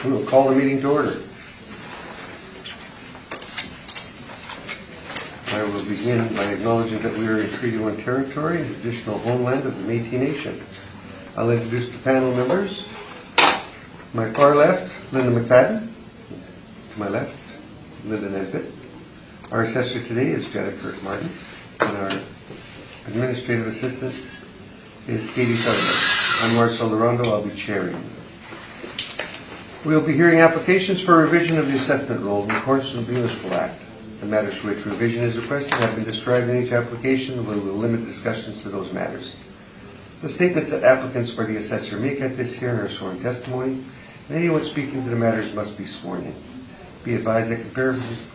We will call the meeting to order. I will begin by acknowledging that we are in Treaty 1 territory, the traditional homeland of the Métis Nation. I'll introduce the panel members. My far left, Linda McFadden. To my left, Linda Nesbitt. Our assessor today is Jennifer Martin, and our administrative assistant is Katie Sutherland. I'm Marcel Durando. I'll be chairing. We'll be hearing applications for revision of the assessment roll in accordance with the Municipal Act. The matters for which revision is requested have been described in each application. We will limit discussions to those matters. The statements that applicants or the assessor make at this hearing are sworn testimony, and anyone speaking to the matters must be sworn in. Be advised that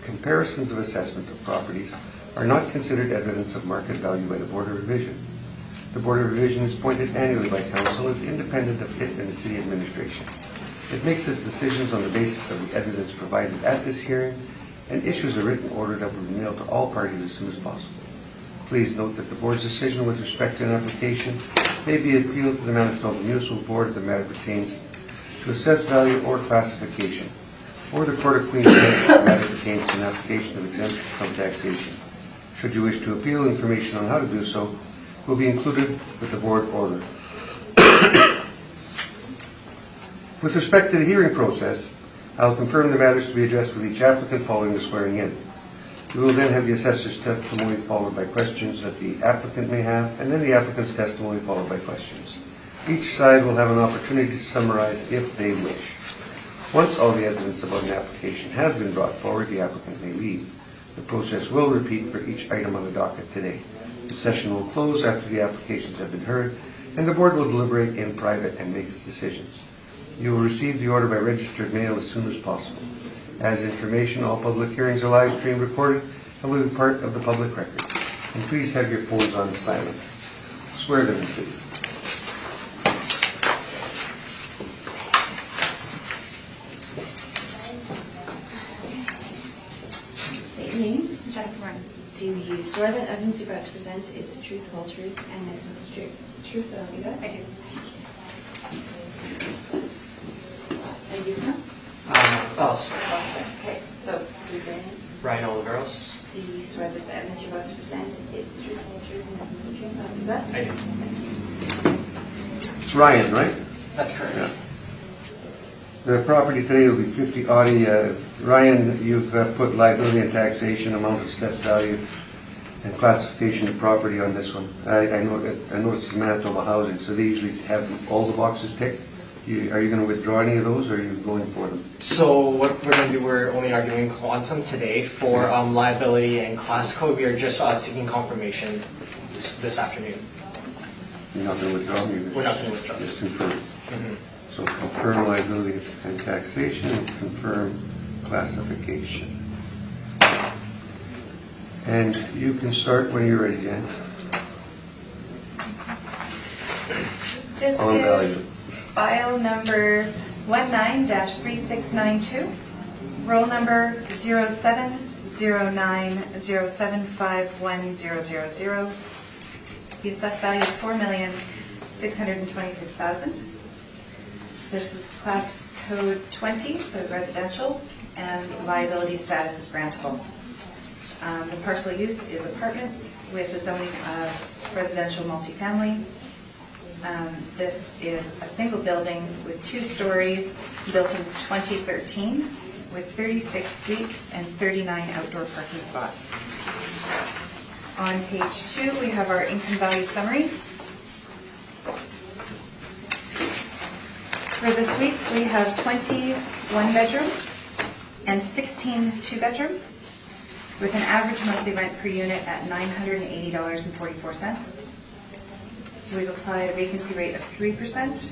comparisons of assessment of properties are not considered evidence of market value by the Board of Revision. The Board of Revision is appointed annually by Council and is independent of it and the City Administration. It makes its decisions on the basis of the evidence provided at this hearing and issues a written order that will be mailed to all parties as soon as possible. Please note that the Board's decision with respect to an application may be appealed to the Manitoba Municipal Board if the matter pertains to assessed value or classification, or the Court of Queensland if the matter pertains to an application of exemption from taxation. Should you wish to appeal, information on how to do so will be included with the Board order. With respect to the hearing process, I'll confirm the matters to be addressed with each applicant following the swearing in. We will then have the assessor's testimony followed by questions that the applicant may have, and then the applicant's testimony followed by questions. Each side will have an opportunity to summarize if they wish. Once all the evidence about an application has been brought forward, the applicant may leave. The process will repeat for each item on the docket today. The session will close after the applications have been heard, and the Board will deliberate in private and make its decisions. You will receive the order by registered mail as soon as possible. As information, all public hearings are live streamed, recorded, and will be part of the public record. And please have your phones on silent. Swear them in, please. State your name. Jennifer Martin. Do you swear that evidence you're about to present is the truth, the whole truth, and nothing but the truth? Truth, so help you God? I do. And you know? Okay, so please say your name. Ryan Oliveros. Do you swear that the evidence you're about to present is the truth, the whole truth, and nothing but the truth, so help you God? I do. It's Ryan, right? That's correct. Yeah. The property today will be 50 Audi. Ryan, you've put liability and taxation, amount of assessed value, and classification of property on this one. I know it's Manitoba Housing, so they usually have all the boxes ticked. Are you going to withdraw any of those, or are you going for them? So what we're going to do, we're only arguing quantum today for liability and class code. We are just seeking confirmation this afternoon. You're not going to withdraw them? We're not going to withdraw. Just confirm. Mm-hmm. So confirm liability and taxation, and confirm classification. And you can start when you're ready, Jen. This is file number 19-3692, roll number 0709075100. The assessed value is $4,626,000. This is class code 20, so residential, and liability status is grantable. The parcel use is apartments with the zoning of residential multifamily. This is a single building with 2 stories, built in 2013, with 36 suites and 39 outdoor parking spots. On page 2, we have our income value summary. For the suites, we have 20 one-bedroom and 16 two-bedroom, with an average monthly rent per unit at $980.44. We've applied a vacancy rate of 3%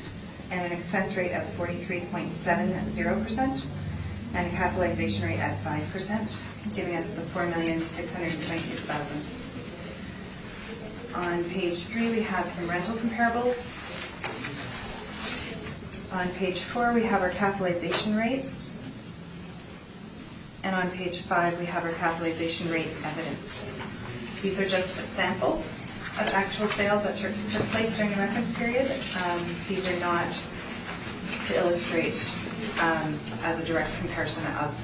and an expense rate of 43.70% and a capitalization rate at 5%, giving us the $4,626,000. On page 3, we have some rental comparables. On page 4, we have our capitalization rates. And on page 5, we have our capitalization rate evidence. These are just a sample of actual sales that took place during the reference period. These are not to illustrate as a direct comparison of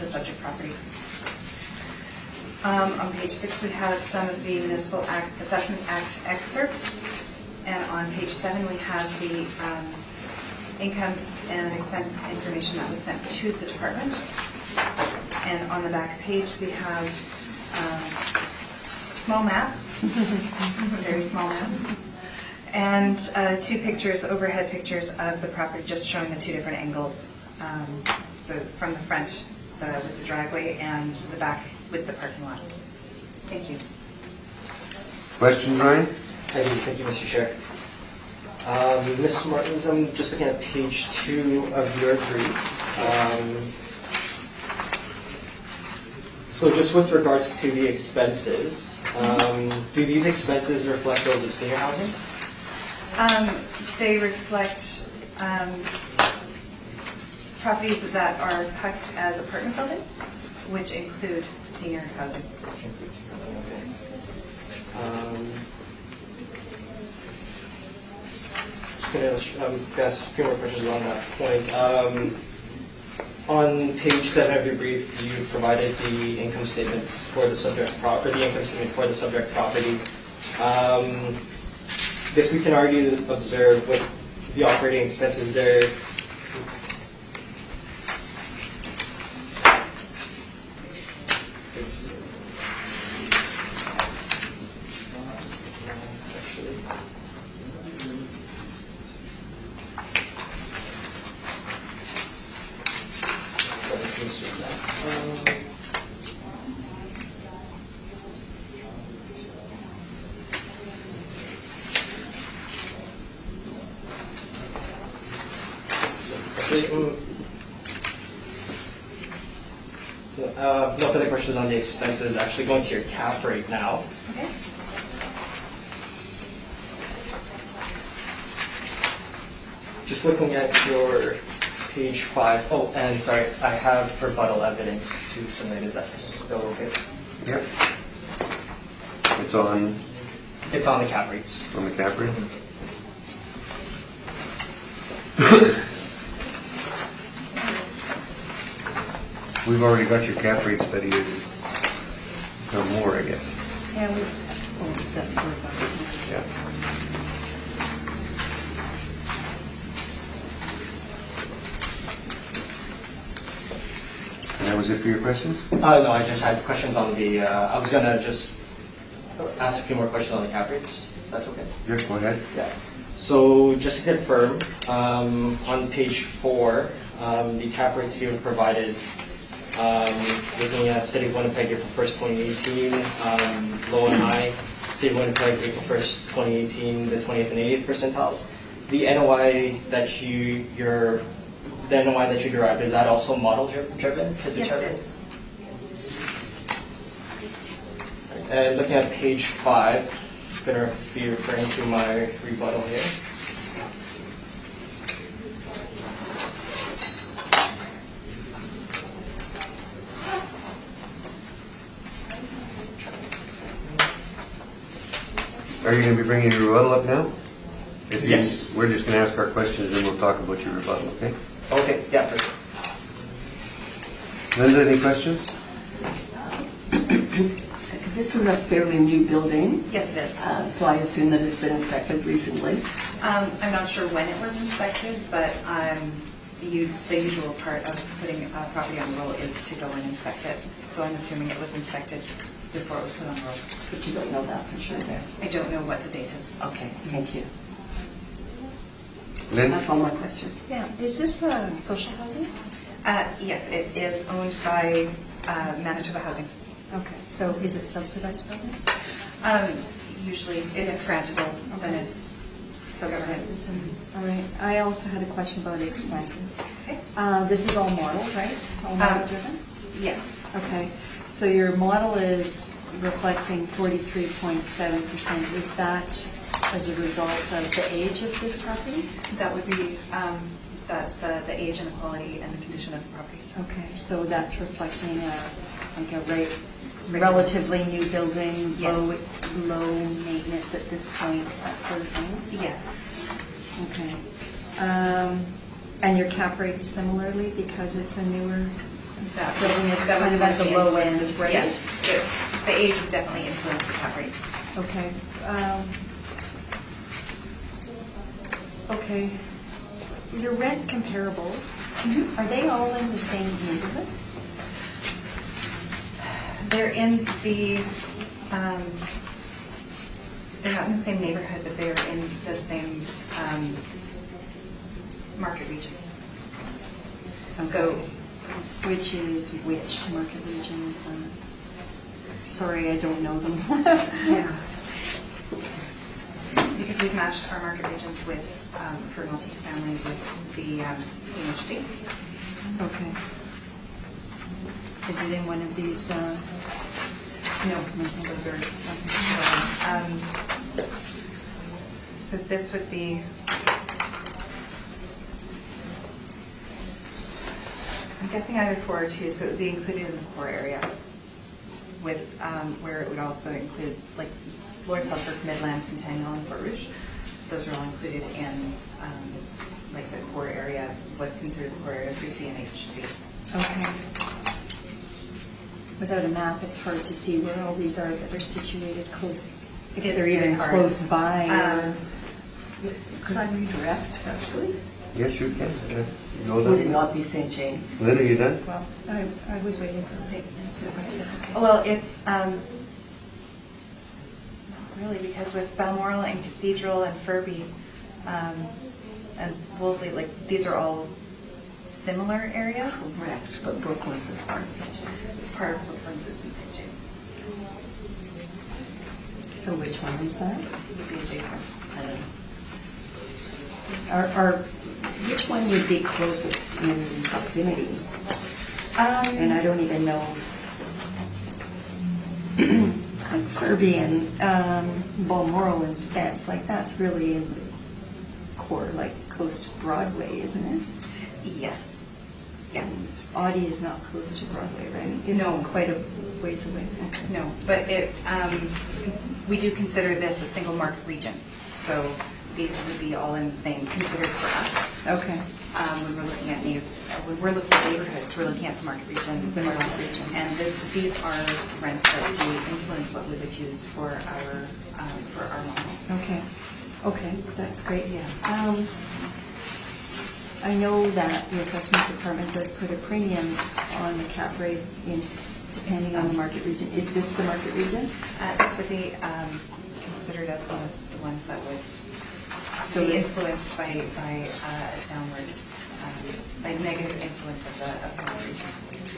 the subject property. On page 6, we have some of the Municipal Assessment Act excerpts, and on page 7, we have the income and expense information that was sent to the department. And on the back page, we have a small map, very small map, and 2 pictures, overhead pictures of the property, just showing the 2 different angles. So from the front with the driveway and the back with the parking lot. Thank you. Questions, Ryan? Thank you, Mr. Chair. Ms. Martins, I'm just looking at page 2 of your brief. So just with regards to the expenses, do these expenses reflect those of senior housing? They reflect properties that are PUC'd as apartment buildings, which include senior housing. Just going to ask a few more questions on that point. On page 7 of your brief, you provided the income statements for the subject property, the income statement for the subject property. Guess we can observe with the operating expenses there. No further questions on the expenses. Actually, going to your cap rate now. Okay. Just looking at your page 5. Oh, and sorry, I have rebuttal evidence to submit. Is that still okay? Yep. It's on It's on the cap rates. the cap rate. We've already got your cap rate study, or more, I guess. Yeah, that's the Yeah. And that was it for your questions? No, I just had questions on the. I was gonna just ask a few more questions on the cap rates. That's okay. Yes, go ahead. Yeah. So just to confirm, on page 4, the cap rates you provided. Looking at City of Winnipeg, April 1st, 2018, low and high. City of Winnipeg, April 1st, 2018, the 20th and 80th percentiles. The NOI that you derived, is that also model driven to determine? Yes, it is. And looking at page 5, I'm going to be referring to my rebuttal here. Are you going to be bringing your rebuttal up now? Yes. We're just going to ask our questions and we'll talk about your rebuttal, okay? Okay, yeah, perfect. Linda, any questions? This is a fairly new building. Yes, it is. So I assume that it's been inspected recently. I'm not sure when it was inspected, but the usual part of putting a property on roll is to go and inspect it. So I'm assuming it was inspected before it was put on roll. But you don't know that for sure there. I don't know what the date is. Okay, thank you. Lynn? That's all my question. Yeah, is this social housing? Yes, it is owned by Manitoba Housing. Okay, so is it subsidized housing? Usually, if it's grantable, then it's subsidized. All right, I also had a question about the expenses. Okay. This is all model, right? All model driven? Yes. Okay, so your model is reflecting 43.7%. Is that as a result of the age of this property? That would be the age and the quality and the condition of the property. Okay, so that's reflecting a relatively new building, Yes. low maintenance at this point, that sort of thing? Yes. Okay. And your cap rate similarly, because it's a newer That building, it's that would kind of at the mostly low influence end, this. right? Yes, the age would definitely influence the cap rate. Okay. Okay. Your rent comparables, are they all in the same neighborhood? They're in the, they're not in the same neighborhood, but they're in the same market region. So, Which is which market region is that? Sorry, I don't know them. yeah. Because we've matched our market regions with, for multifamily with the CMHC. Okay. Is it in one of these? No, those are, so this would be, I'm guessing either 4 or 2, so it would be included in the core area with, where it would also include, like, Lord Selkirk, Midland, Centennial, and Port Rouge. Those are all included in, like, the core area, what's considered the core area for CMHC. Okay. Without a map, it's hard to see where all these are that are situated close, if It's they're very even hard. close by. Or Could I redirect, actually? Yes, you can. Go Would it then. not be St. James? Lynn, are you done? well, I was waiting for the same. Well, it's not really, because with Balmoral and Cathedral and Furby and Wolseley, like, these are all similar area. Correct, but Brooklands is part of St. James. Part of Woodlands is in St. James. So which one is that? Would be adjacent. I don't know. Which one would be closest in proximity? And I don't even know. Like Furby and Balmoral and Spence, like that's really in the core, like close to Broadway, isn't it? Yes. Yeah. Audie is not close to Broadway, right? It's No. quite a ways away. Okay. No, but it, we do consider this a single market region. So these would be all in the same, considered for us. Okay. When we're looking at neighborhoods, we're looking at the market region. The market region. And these are rents that do influence what we would use for our model. Okay. Okay, that's great. Yeah. I know that the assessment department does put a premium on the cap rate depending on the market region. Is this the market region? This would be considered as one of the ones that would So be is- influenced by downward, by negative influence of the market region.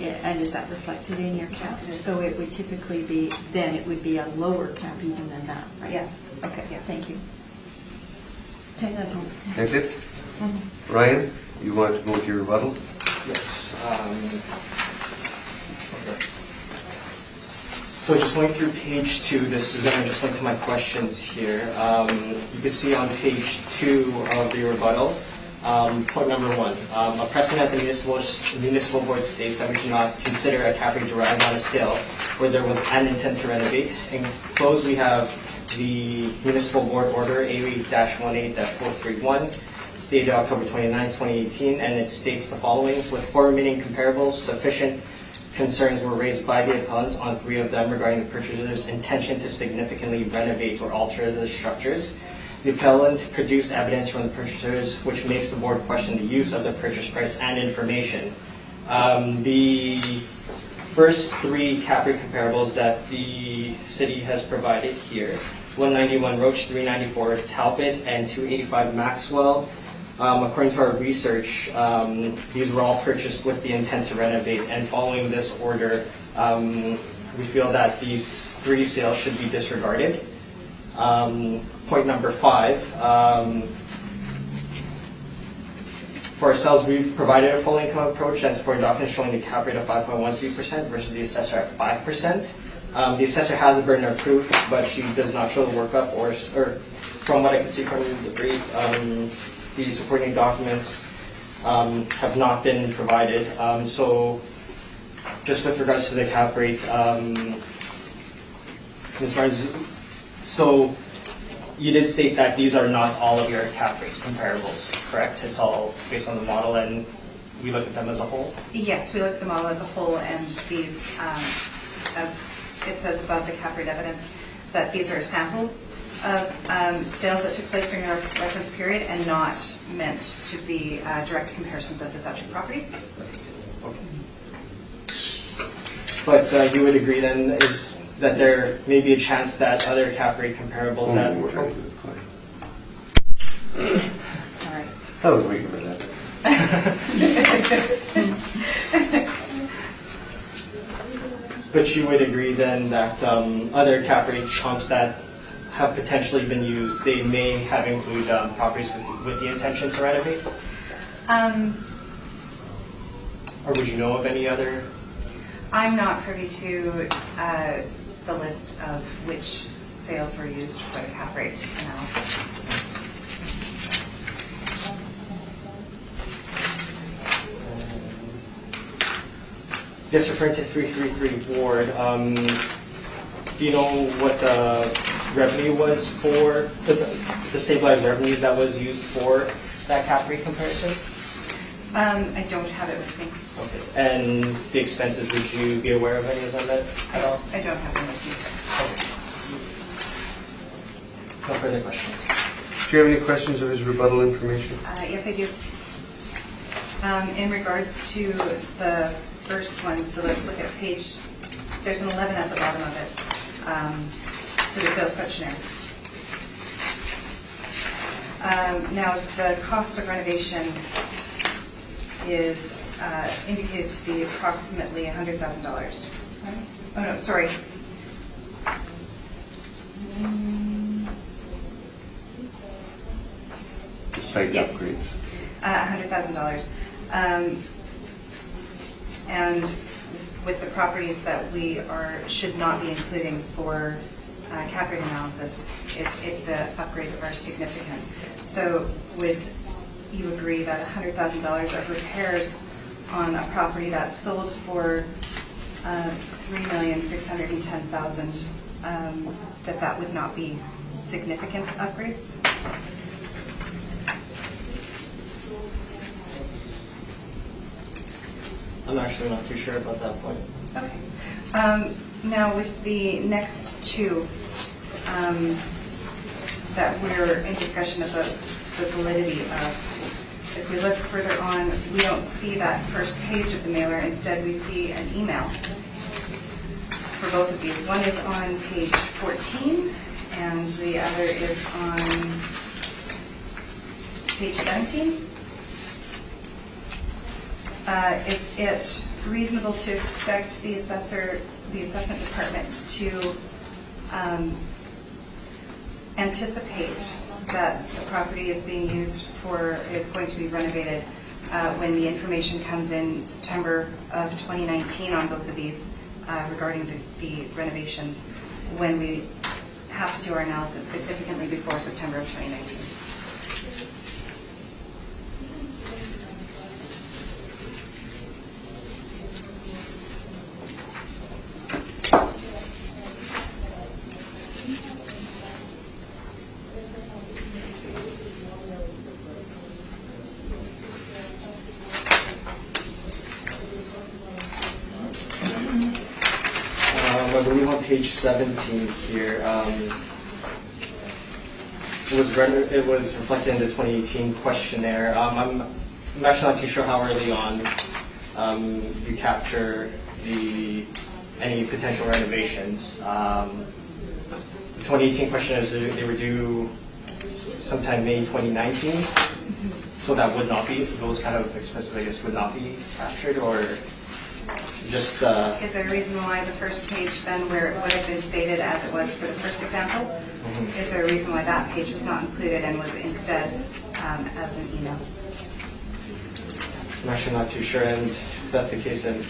Yeah, and is that reflected in your cap? Yes, it is. So it would typically be, then it would be a lower cap even than that, right? Yes. Okay, Yes. thank you. Okay, that's all. That's it? Ryan, you want to go with your rebuttal? Yes. Okay. So just going through page 2, this is going to just link to my questions here. You can see on page 2 of the rebuttal, point number 1, a precedent the municipal board states that we should not consider a cap rate derived on a sale where there was an intent to renovate. In close, we have the municipal board order A-18-431, stated October 29, 2018, and it states the following: with 4 remaining comparables, sufficient concerns were raised by the appellant on 3 of them regarding the purchaser's intention to significantly renovate or alter the structures. The appellant produced evidence from the purchasers which makes the board question the use of the purchase price and information. The first 3 cap rate comparables that the city has provided here, 191 Roach, 394 Talbot, and 285 Maxwell. According to our research, these were all purchased with the intent to renovate, and following this order, we feel that these 3 sales should be disregarded. Point number 5, for ourselves, we've provided a full income approach and supporting documents showing the cap rate of 5.13% versus the assessor at 5%. The assessor has a burden of proof, but she does not show the workup, or from what I can see from the brief, the supporting documents have not been provided. So just with regards to the cap rate, Ms. Barnes, so you did state that these are not all of your cap rate comparables, correct? It's all based on the model, and we look at them as a whole? Yes, we look at the model as a whole, and these, as it says above the cap rate evidence, that these are a sample of sales that took place during our reference period and not meant to be direct comparisons of the subject property. But you would agree then is that there may be a chance that other cap rate comparables that... Sorry. I was waiting for that. But you would agree then that other cap rate chunks that have potentially been used, they may have included properties with the intention to renovate? Or would you know of any other? I'm not privy to the list of which sales were used for the cap rate analysis. Just referring to 333 Ward, do you know what the revenue was for, the stabilized revenue that was used for that cap rate comparison? I don't have it with me. Okay. And the expenses, would you be aware of any of them at all? I don't have them with me. Okay. No further questions. Do you have any questions of his rebuttal information? Yes, I do. In regards to the first one, so let's look at page, there's an 11 at the bottom of it for the sales questionnaire. Now, the cost of renovation is indicated to be approximately $100,000. Oh, no, sorry. The site Yes. upgrades. $100,000. And with the properties that we should not be including for cap rate analysis, it's if the upgrades are significant. So would you agree that $100,000 of repairs on a property that's sold for $3,610,000, that would not be significant upgrades? I'm actually not too sure about that point. Okay. Now with the next two that we're in discussion about the validity of, if we look further on, we don't see that first page of the mailer. Instead, we see an email for both of these. One is on page 14, and the other is on page 17. Is it reasonable to expect the assessment department to anticipate that the property is being used is going to be renovated when the information comes in September of 2019 on both of these regarding the renovations, when we have to do our analysis significantly before September of 2019? I believe on page 17 here, it was reflected in the 2018 questionnaire. I'm actually not too sure how early on you capture any potential renovations. The 2018 questionnaires, they were due sometime May 2019, so that would not be, those kind of expenses, I guess, would not be captured, or just... Is there a reason why the first page then, where it would have been stated as it was for the first example, is there a reason why that page was not included and was instead as an email? I'm actually not too sure, and if that's the case, then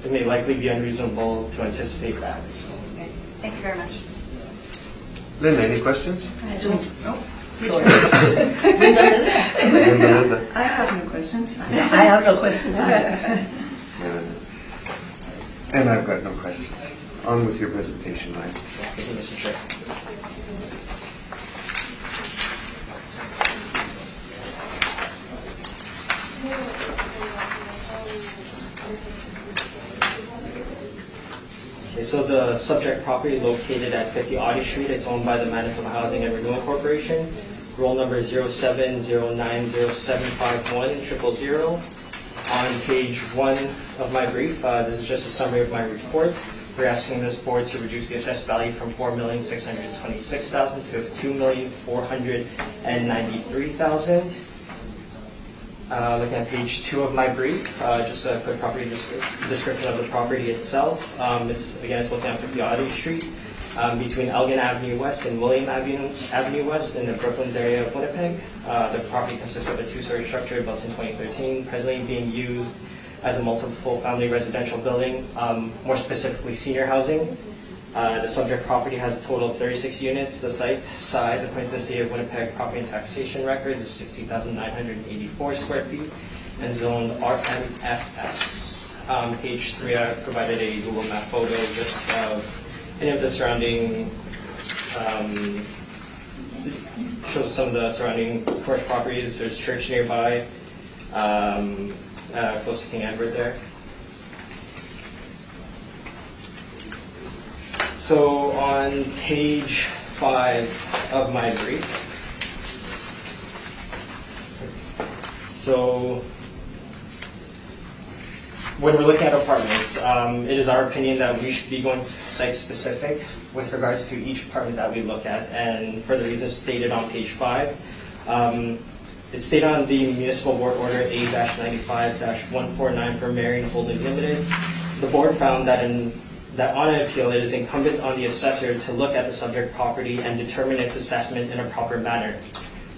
it may likely be unreasonable to anticipate that. So. Okay. Thank you very much. Linda, any questions? I don't. Oh, Sorry. Linda. I have no questions. I have no question. And I've got no questions. On with your presentation, Mike. Thank you, Mr. Chair. Okay, so the subject property located at 50 Audie Street, it's owned by the Manitoba Housing and Renewal Corporation. Roll number 0709075100. On page 1 of my brief, this is just a summary of my report. We're asking this board to reduce the assessed value from $4,626,000 to $2,493,000. Looking at page 2 of my brief, just a quick property description of the property itself. It's looking at 50 Audie Street, between Elgin Avenue West and William Avenue West in the Brooklands area of Winnipeg. The property consists of a 2-story structure built in 2013, presently being used as a multiple family residential building, more specifically senior housing. The subject property has a total of 36 units. The site size, according to the State of Winnipeg Property and Taxation Records, is 60,984 square feet and zoned RMFS. Page 3, I provided a Google Map photo just of any of the surrounding, shows some of the surrounding commercial properties. There's a church nearby, close to King Edward there. So on page 5 of my brief, so when we're looking at apartments, it is our opinion that we should be going site-specific with regards to each apartment that we look at, and for the reasons stated on page 5. It's stated on the Municipal Board Order A-95-149 for Marion Holdings Limited. The board found that on an appeal, it is incumbent on the assessor to look at the subject property and determine its assessment in a proper manner.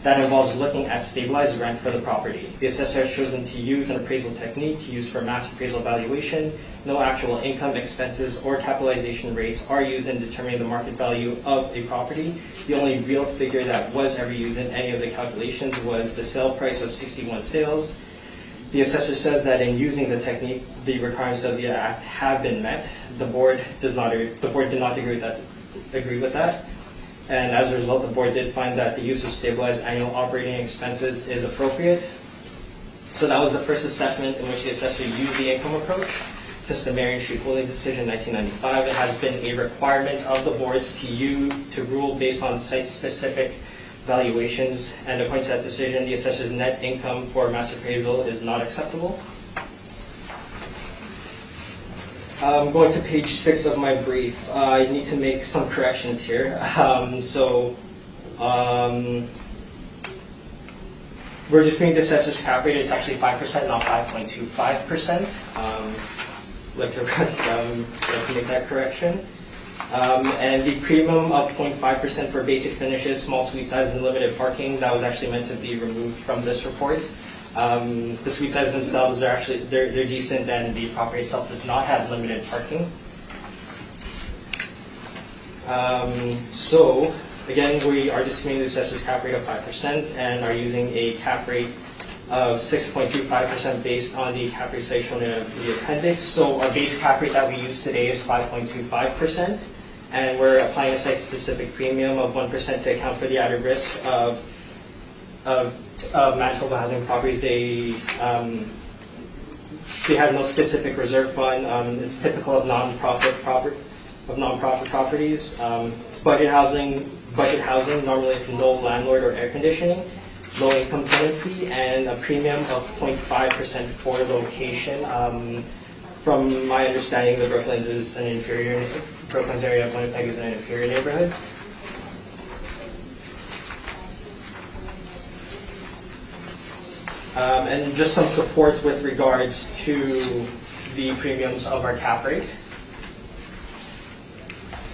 That involves looking at stabilized rent for the property. The assessor has chosen to use an appraisal technique used for mass appraisal valuation. No actual income, expenses, or capitalization rates are used in determining the market value of a property. The only real figure that was ever used in any of the calculations was the sale price of 61 sales. The assessor says that in using the technique, the requirements of the Act have been met. The board did not agree with that. And as a result, the board did find that the use of stabilized annual operating expenses is appropriate. So that was the first assessment in which the assessor used the income approach. Since the Marion Street Holdings decision in 1995, it has been a requirement of the boards to rule based on site-specific valuations. And according to that decision, the assessor's net income for mass appraisal is not acceptable. Going to page 6 of my brief, I need to make some corrections here. We're disputing the assessor's cap rate. It's actually 5%, not 5.25%. I'd like to make that correction. And the premium of 0.5% for basic finishes, small suite sizes, and limited parking, that was actually meant to be removed from this report. The suite sizes themselves are actually they're decent, and the property itself does not have limited parking. So again, we are disputing the assessor's cap rate of 5% and are using a cap rate of 6.25% based on the cap rate shown in the appendix. So our base cap rate that we use today is 5.25%, and we're applying a site-specific premium of 1% to account for the added risk of Manitoba housing properties. They have no specific reserve fund. It's typical of non-profit properties. It's budget housing, normally with no landlord or air conditioning, low income tenancy, and a premium of 0.5% for location. From my understanding, the Brooklands area of Winnipeg is an inferior neighborhood. And just some support with regards to the premiums of our cap rate.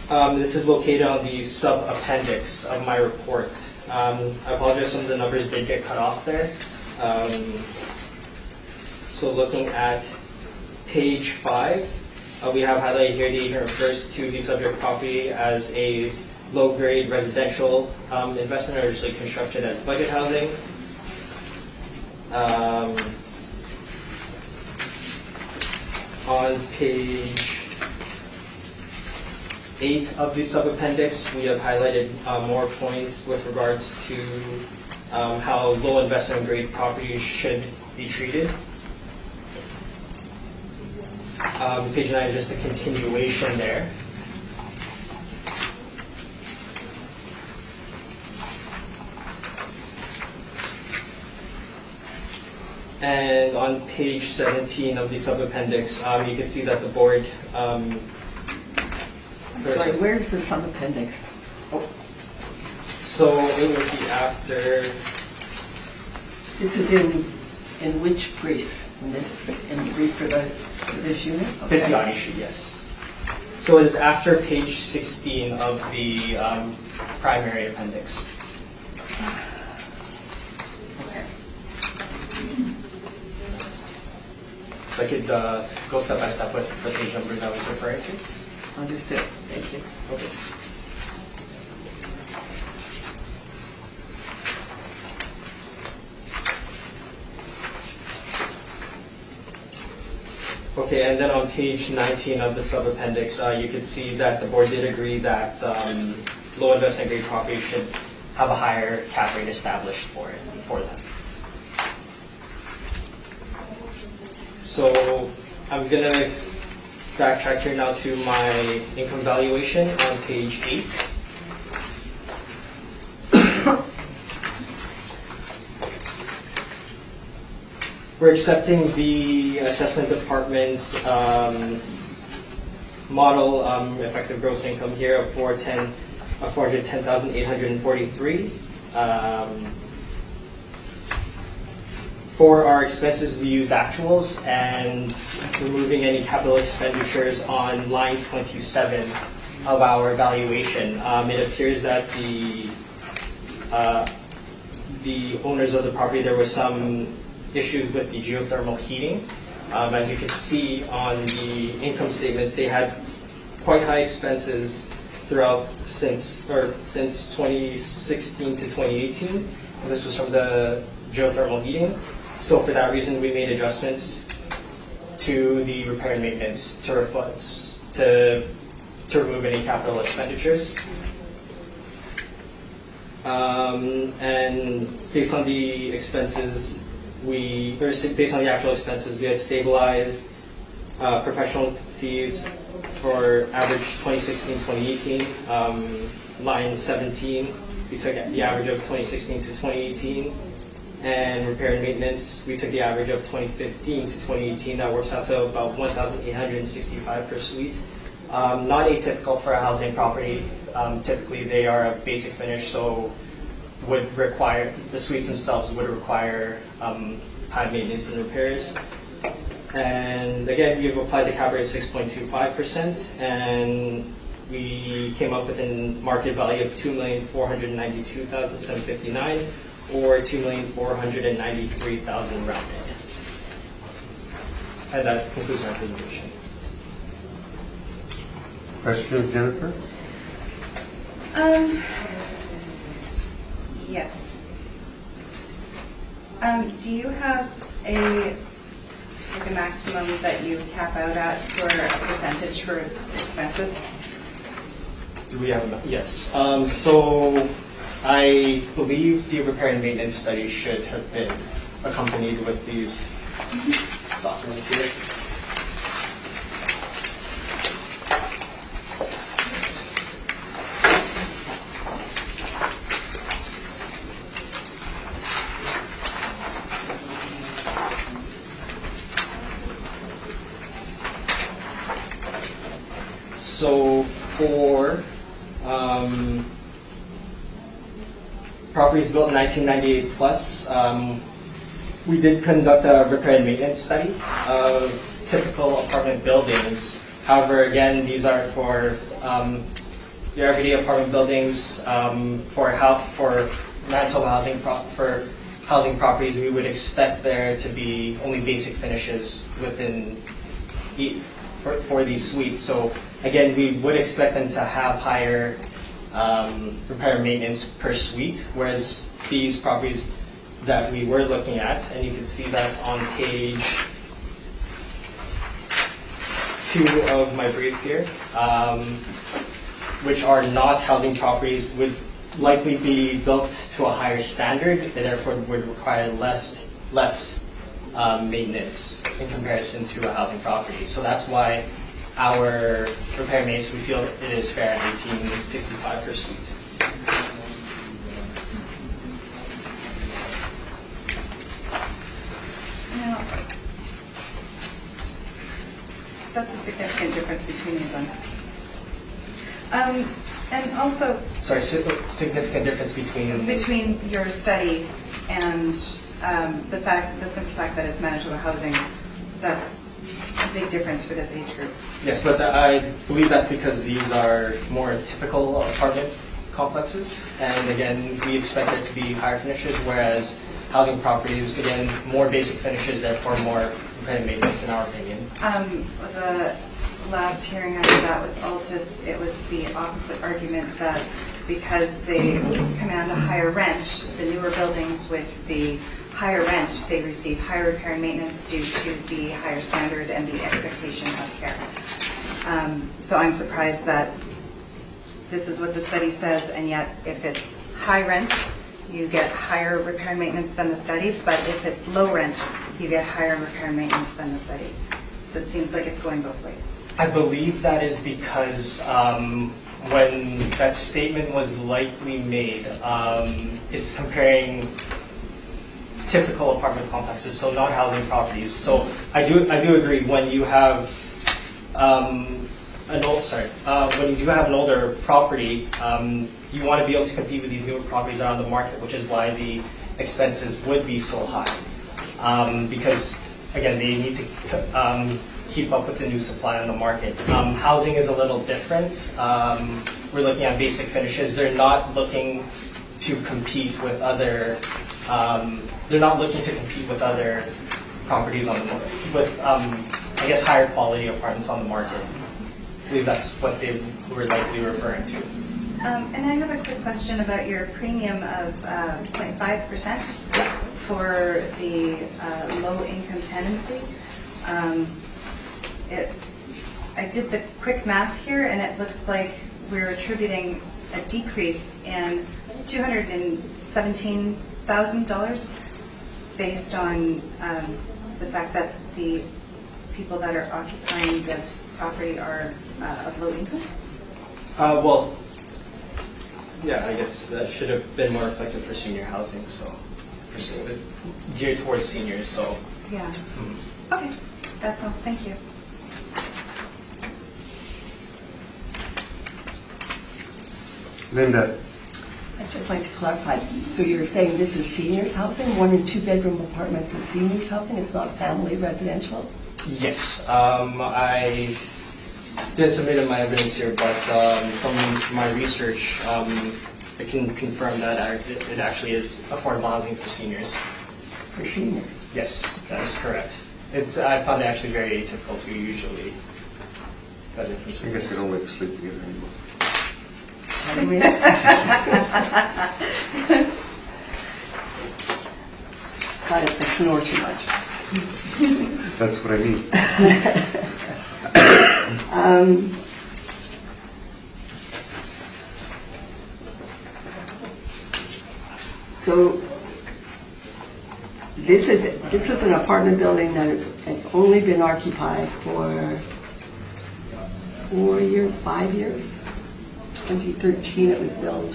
This is located on the sub-appendix of my report. I apologize, some of the numbers did get cut off there. So looking at page 5, we have highlighted here the agent refers to the subject property as a low-grade residential investment, originally constructed as budget housing. On page 8 of the sub-appendix, we have highlighted more points with regards to how low investment grade properties should be treated. Page 9 is just a continuation there. And on page 17 of the sub-appendix, you can see that the board... Sorry, where's the sub-appendix? So it would be after... Is it in which brief? In the brief for this unit? Okay. 50 on issue, yes. So it is after page 16 of the primary appendix. Okay. So I could go step by step with the page numbers I was referring to. Understood. Thank you. Okay. Okay, and then on page 19 of the sub-appendix, you can see that the board did agree that low investment grade properties should have a higher cap rate established for them. So I'm going to backtrack here now to my income valuation on page 8. We're accepting the assessment department's model effective gross income here of $410,843. For our expenses, we used actuals and removing any capital expenditures on line 27 of our evaluation. It appears that the owners of the property, there were some issues with the geothermal heating. As you can see on the income statements, they had quite high expenses throughout since 2016 to 2018. And this was from the geothermal heating. So for that reason, we made adjustments to the repair and maintenance to reflect, to remove any capital expenditures. And based on the expenses, based on the actual expenses, we had stabilized professional fees for average 2016-2018. Line 17, we took the average of 2016 to 2018. And repair and maintenance, we took the average of 2015 to 2018. That works out to about $1,865 per suite. Not atypical for a housing property. Typically, they are a basic finish, so the suites themselves would require high maintenance and repairs. And again, we've applied the cap rate of 6.25%, and we came up with a market value of $2,492,759, or $2,493,000 rounded. And that concludes my presentation. Questions, Jennifer? Yes. Do you have a maximum that you cap out at for a percentage for expenses? Do we have enough? Yes. So I believe the repair and maintenance study should have been accompanied with these documents here. So for properties built in 1998 plus, we did conduct a repair and maintenance study of typical apartment buildings. However, again, these are for your everyday apartment buildings. For Manitoba housing properties, we would expect there to be only basic finishes within for these suites. So again, we would expect them to have higher repair and maintenance per suite, whereas these properties that we were looking at, and you can see that on page 2 of my brief here, which are not housing properties, would likely be built to a higher standard, and therefore would require less maintenance in comparison to a housing property. So that's why our repair maintenance, we feel it is fair at $18.65 per suite. Now, that's a significant difference between these ones. And also, Sorry, significant difference between your study and the simple fact that it's manageable housing, that's a big difference for this age group. Yes, but I believe that's because these are more typical apartment complexes, and again, we expect there to be higher finishes, whereas housing properties, again, more basic finishes, therefore more preventive maintenance in our opinion. The last hearing I was at with Altus, it was the opposite argument that because they command a higher rent, the newer buildings with the higher rent, they receive higher repair and maintenance due to the higher standard and the expectation of care. So I'm surprised that this is what the study says, and yet if it's high rent, you get higher repair and maintenance than the study, but if it's low rent, you get higher repair and maintenance than the study. So it seems like it's going both ways. I believe that is because when that statement was likely made, it's comparing typical apartment complexes, so not housing properties. So I do agree when you have when you do have an older property, you want to be able to compete with these newer properties that are on the market, which is why the expenses would be so high. Because again, they need to keep up with the new supply on the market. Housing is a little different. We're looking at basic finishes. They're not looking to compete with other. They're not looking to compete with other properties on the market, with I guess higher quality apartments on the market. I believe that's what they were likely referring to. And I have a quick question about your premium of 0.5% for the low-income tenancy. I did the quick math here, and it looks like we're attributing a decrease in $217,000 based on the fact that the people that are occupying this property are of low income? Well, yeah, I guess that should have been more effective for senior housing, so geared towards seniors, so. Yeah. Okay, that's all. Thank you. Linda. I'd just like to clarify. So you're saying this is seniors housing? 1- and 2-bedroom apartments is seniors housing? It's not family residential? Yes, I did submit my evidence here, but from my research, I can confirm that it actually is affordable housing for seniors. For seniors? Yes, that is correct. I found it actually very atypical to usually budget for I seniors. guess they don't like to sleep together anymore. I snore too much. That's what I mean. So this is an apartment building that it's only been occupied for 4 years, 5 years. 2013 it was built.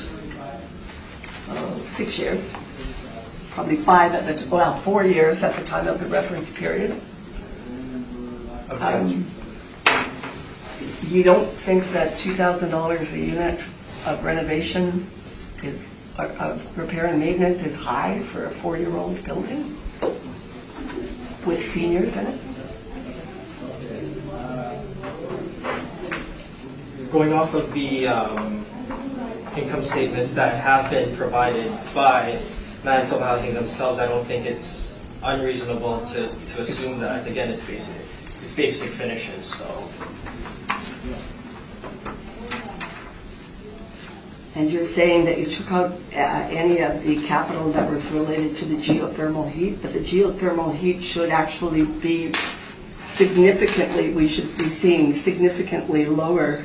6 years. Probably 4 years at the time of the reference period. You don't think that $2,000 a unit of renovation of repair and maintenance is high for a 4-year-old building with seniors in it? Going off of the income statements that have been provided by Manitoba Housing themselves, I don't think it's unreasonable to assume that. Again, it's basic finishes. So. And you're saying that you took out any of the capital that was related to the geothermal heat, but the geothermal heat should actually be we should be seeing significantly lower,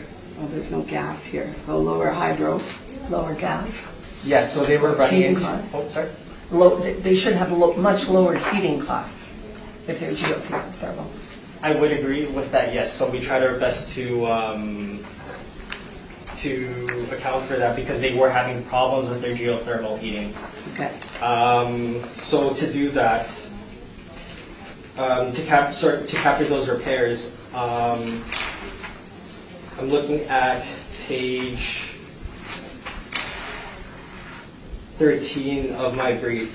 there's no gas here, so lower hydro, lower gas. Yes, so they were running Heating into, costs. oh, sorry? They should have much lower heating costs. if they're geothermal. I would agree with that, yes. So we tried our best to account for that because they were having problems with their geothermal heating. Okay. So to do that, to capture those repairs, I'm looking at page 13 of my brief.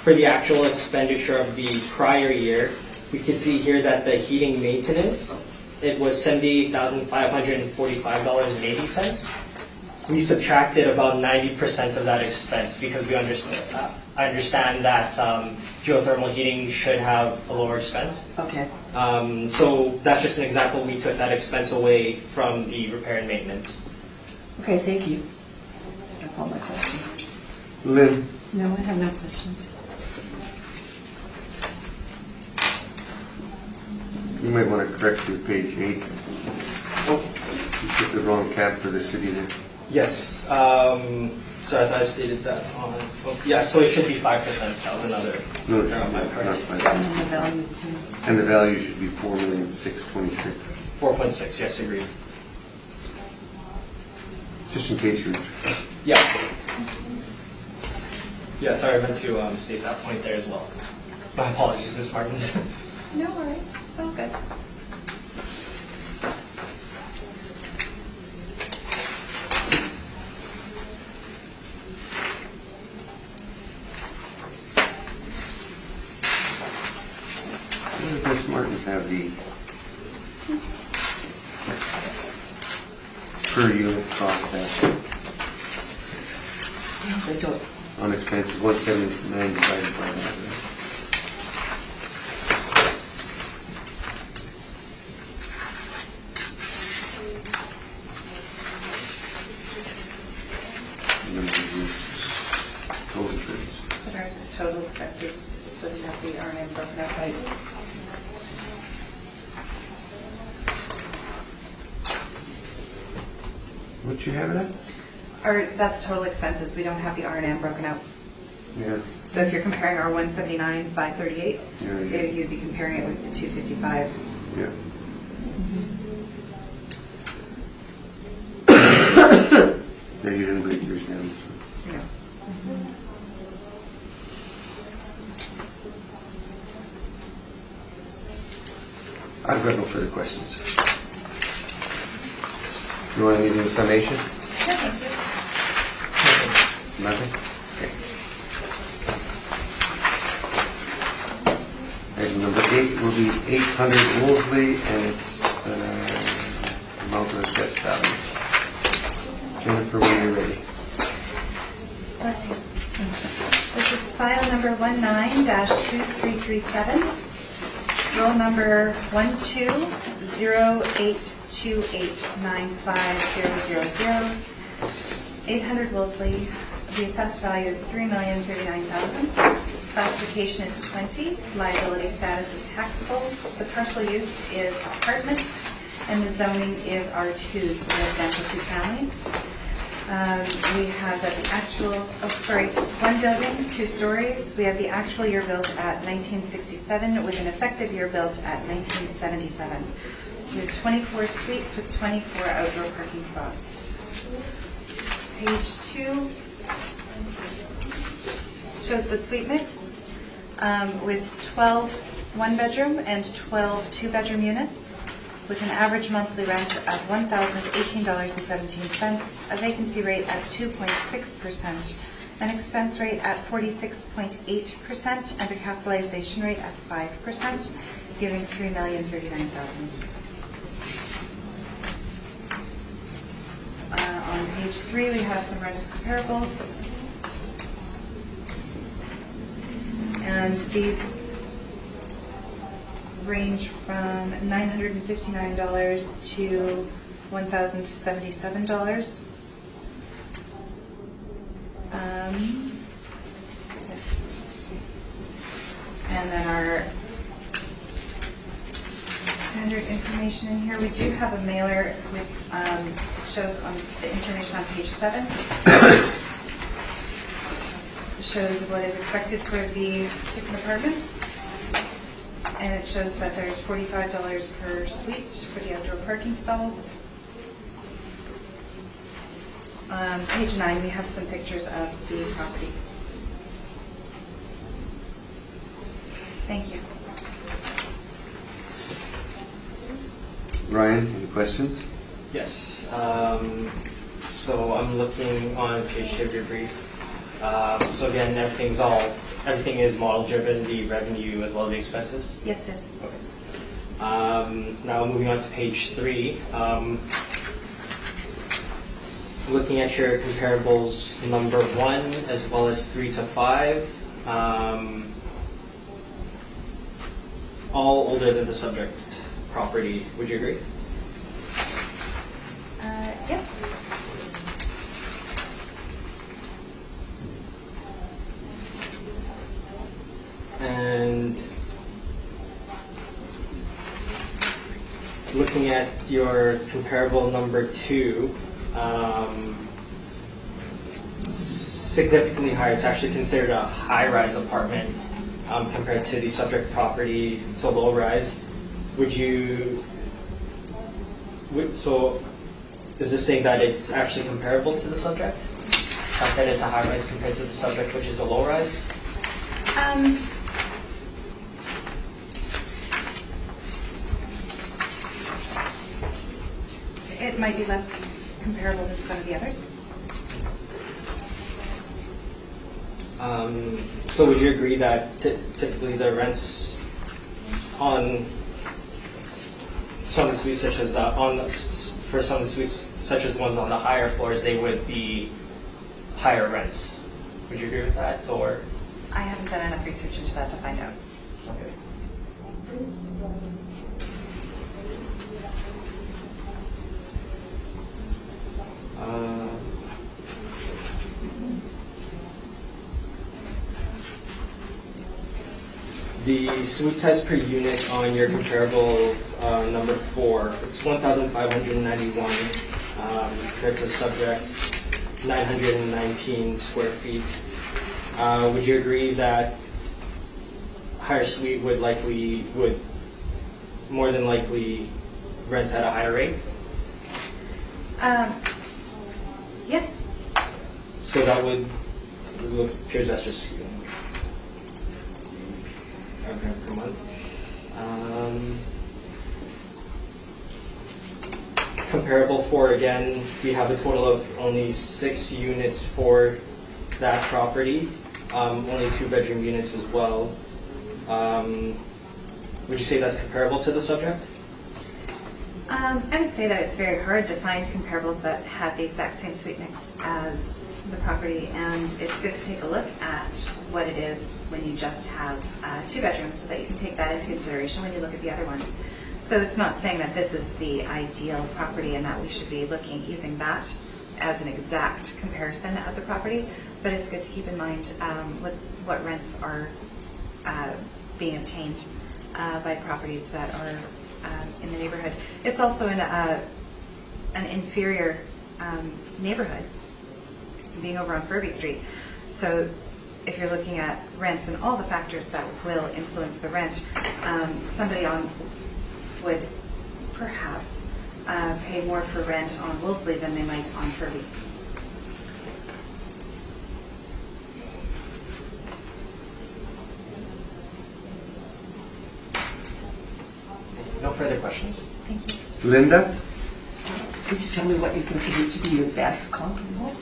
For the actual expenditure of the prior year, we can see here that the heating maintenance, it was $78,545.80. We subtracted about 90% of that expense because I understand that geothermal heating should have a lower expense. Okay. So that's just an example. We took that expense away from the repair and maintenance. Okay, thank you. That's all my questions. Lynn? No, I have no questions. You might want to correct your page 8. Oh, You put the wrong cap for the city there. yes. So I thought I stated that on. Yeah, so it should be 5%. That was another No, error on my part. not five. And the value too. And the value should be 4,626,000. 4.6. Yes, agreed. Just in case you're. Yeah. Yeah, sorry, I meant to state that point there as well. My apologies, Ms. Martins. No worries, it's all good. Where does Ms. Martin have the per unit cost at? I don't. On expenses, 179 divided by that. Total goods. But ours is total expenses, it doesn't have the R&M broken out. Right. What you have it at? Or that's total expenses, we don't have the R&M broken out. Yeah. So if you're comparing our 179,538, Yeah. you'd be comparing it with the 255. Yeah. Yeah, you didn't break yours down. So. You know. I've got no further questions. You want anything in summation? No, thank you. Nothing? Okay. Item number 8 will be 800 Wolseley, and it's amount of assessed value. Jennifer, when you're ready. Bless you. This is file number 19-2337, roll number 12082895000. 800 Wolseley. The assessed value is $3,039,000. Classification is 20. Liability status is taxable. The parcel use is apartments, and the zoning is R2, so residential 2-family. We have that the actual, one building, 2 stories. We have the actual year built at 1967 with an effective year built at 1977. We have 24 suites with 24 outdoor parking spots. Page 2 shows the suite mix with 12 one-bedroom and 12 two-bedroom units, with an average monthly rent of $1,018.17, a vacancy rate at 2.6%, an expense rate at 46.8%, and a capitalization rate at 5%, giving $3,039,000. On page 3, we have some rental comparables. And these range from $959 to $1,077. Yes. And then our standard information in here. We do have a mailer with, it shows on the information on page 7. It shows what is expected for the particular apartments. And it shows that there's $45 per suite for the outdoor parking stalls. On page 9, we have some pictures of the property. Thank you. Ryan, any questions? Yes. So I'm looking on page 2 of your brief. So again, everything is model driven, the revenue as well as the expenses. Yes, it is. Okay. Now moving on to page 3. Looking at your comparables number 1 as well as 3 to 5, all older than the subject property. Would you agree? Yep. And looking at your comparable number 2, significantly higher. It's actually considered a high-rise apartment compared to the subject property. It's a low-rise. So is this saying that it's actually comparable to the subject? That it's a high-rise compared to the subject, which is a low-rise? It might be less comparable than some of the others. So would you agree that typically the rents on some of the suites such as for some of the suites such as the ones on the higher floors, they would be higher rents? Would you agree with that, or? I haven't done enough research into that to find out. Okay. The suite size per unit on your comparable number 4, it's 1,591 compared to the subject, 919 square feet. Would you agree that higher suite would more than likely rent at a higher rate? Yes. So that would, it appears that's just okay, per month. Comparable 4, again, we have a total of only 6 units for that property, only 2-bedroom units as well. Would you say that's comparable to the subject? I would say that it's very hard to find comparables that have the exact same suite mix as the property, and it's good to take a look at what it is when you just have 2 bedrooms so that you can take that into consideration when you look at the other ones. So it's not saying that this is the ideal property and that we should be using that as an exact comparison of the property, but it's good to keep in mind what rents are being obtained by properties that are in the neighborhood. It's also in an inferior neighborhood, being over on Furby Street. So if you're looking at rents and all the factors that will influence the rent, somebody would perhaps pay more for rent on Wolseley than they might on Furby. No further questions. Thank you. Linda? Could you tell me what you consider to be your best comparable?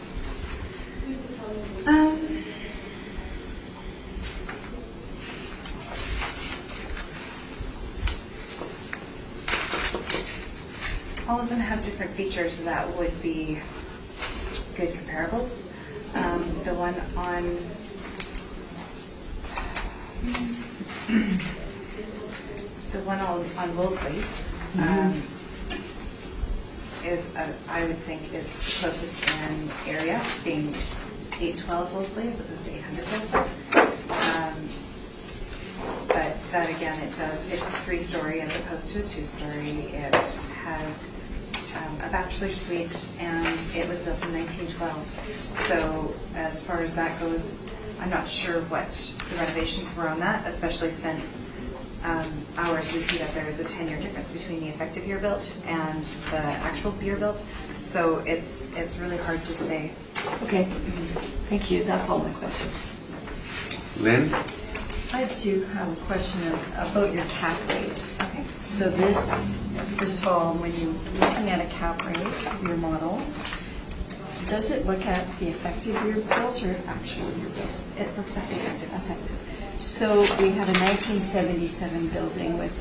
All of them have different features that would be good comparables. The one on Wolseley is, I would think, it's the closest in area, being 812 Wolseley as opposed to 800 Wolseley. But that again, it's a 3-story as opposed to a 2-story. It has a bachelor suite, and it was built in 1912. So as far as that goes, I'm not sure what the renovations were on that, especially since ours, we see that there is a 10-year difference between the effective year built and the actual year built. So it's really hard to say. Okay, thank you, that's all my questions. Lynn? I do have a question about your cap rate. Okay. So this, first of all, when you're looking at a cap rate, your model, does it look at the effective year built or actual year built? It looks like effective. Effective. So we have a 1977 building with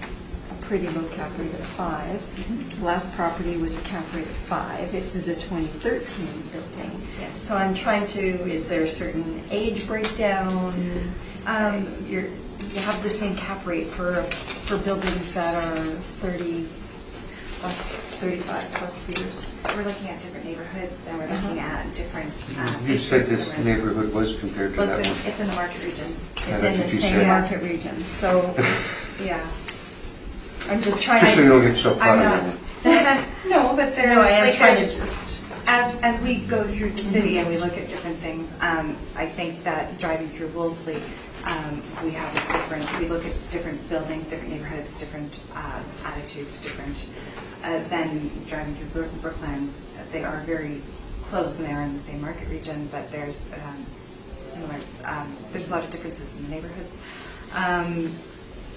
a pretty low cap rate of 5. The last property was a cap rate of 5. It was a 2013 building. Yes. So I'm trying to, is there a certain age breakdown? You have the same cap rate for buildings that are 30 plus, 35 plus years. We're looking at different neighborhoods, and we're looking at different. You said this neighborhood was compared to Well, that one. it's in the market region. It's I in the think you same said- market region. So Yeah. I'm just trying Just so you to, don't get so proud I'm of it. not. No, but there. no, I am like, trying to there's- just, As we go through the city and we look at different things, I think that driving through Wolseley, we have a different, we look at different buildings, different neighborhoods, different attitudes, different than driving through Brooklands. They are very close and they are in the same market region, but there's similar, there's a lot of differences in the neighborhoods.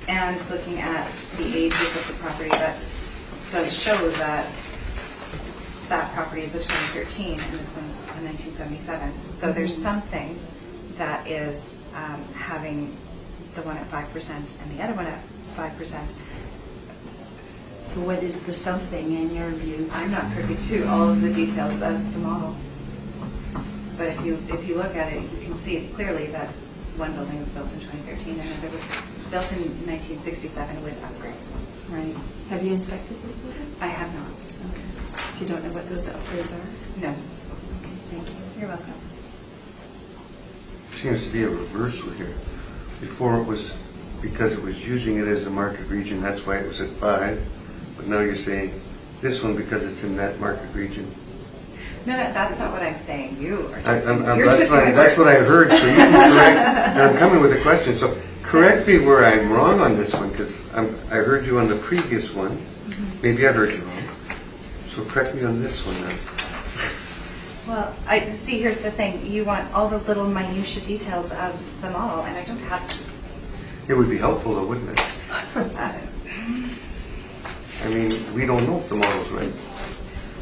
And looking at the ages of the property, that does show that that property is a 2013 and this one's a 1977. So there's something that is having the one at 5% and the other one at 5%. so what is the something in your view? I'm not privy to all of the details of the model. But if you look at it, you can see clearly that one building was built in 2013 and another was built in 1967 with upgrades. Right. Have you inspected this building? I have not. Okay. So you don't know what those upgrades are? No. Okay, thank you. You're welcome. Seems to be a reversal here. Before it was, because it was using it as a market region, that's why it was at 5. But now you're saying this one because it's in that market region. No, that's not what I'm saying. You are That's twisting my words. what I heard, so you can correct, and I'm coming with a question. So correct me where I'm wrong on this one, because I heard you on the previous one. Maybe I heard you wrong. So correct me on this one then. Well, see, here's the thing. You want all the little minutia details of the model, and I don't have them. It would be helpful though, wouldn't it? I mean, we don't know if the model's right.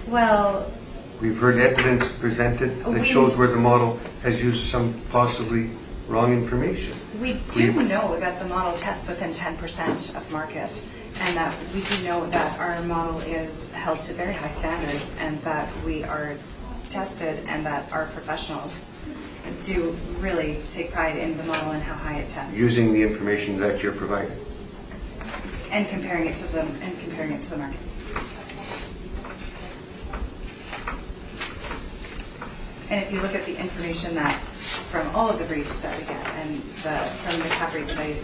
Well, We've heard evidence presented that shows where the model has used some possibly wrong information. we do know that the model tests within 10% of market, and that we do know that our model is held to very high standards, and that we are tested, and that our professionals do really take pride in the model and how high it tests. Using the information that you're providing. And comparing it to the market. And if you look at the information that from all of the briefs that we get and from the cap rate studies,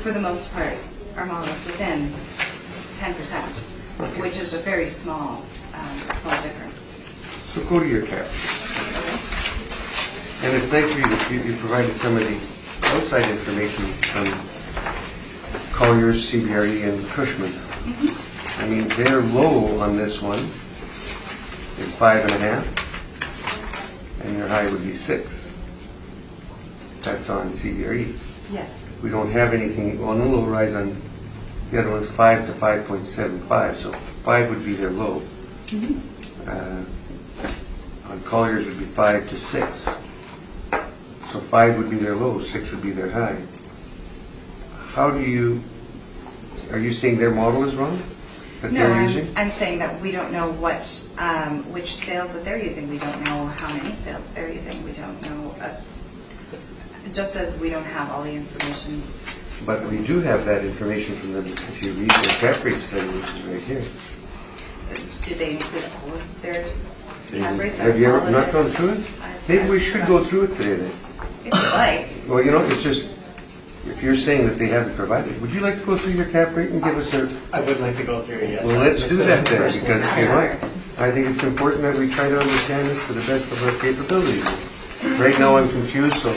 for the most part, our model is within 10%, which is a very small difference. So go to your cap. And it's nice for you provided some of the outside information on Colliers, CBRE, and Cushman. I mean, their low on this one is 5.5, and your high would be 6. That's on CBRE. Yes. We don't have anything, well, no low rise on, the other one's 5 to 5.75, so 5 would be their low. On Colliers would be 5 to 6. So 5 would be their low, 6 would be their high. Are you saying their model is wrong? That No, they're using? I'm saying that we don't know which sales that they're using. We don't know how many sales they're using. We don't know, just as we don't have all the information. But we do have that information from them if you read their cap rate study, which is right here. Did they include all of their cap rates? Have you All ever of not it? gone through it? Maybe we should go through it today then. If you like. Well, it's just, if you're saying that they haven't provided, would you like to go through your cap rate and give us a... I would like to go through it, yes. Well, let's Just do a that then, personal because, matter. I think it's important that we try to understand this to the best of our capabilities. Right now, I'm confused, so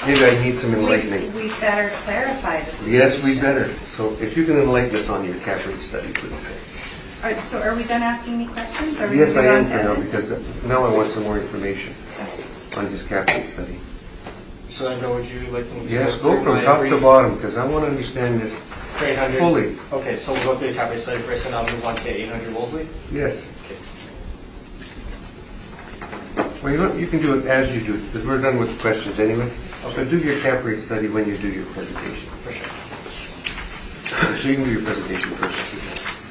maybe I need some enlightening. We better clarify this. Yes, we better. So if you can enlighten us on your cap rate study, please. All right, so are we done asking me questions? Are we Yes, I moving on am to for now, Evan? because now I want some more information on his cap rate study. So then, would you like me to Yes, through go from my top to brief bottom, because I want to understand this for 800? fully. Okay, so we'll go through the cap rate study first, and I'll move on to 800 Wolseley. Yes. Okay. Well, you know, you can do it as you do it, because we're done with questions anyway. So do your cap rate study when you do your presentation. For sure. So you can do your presentation first.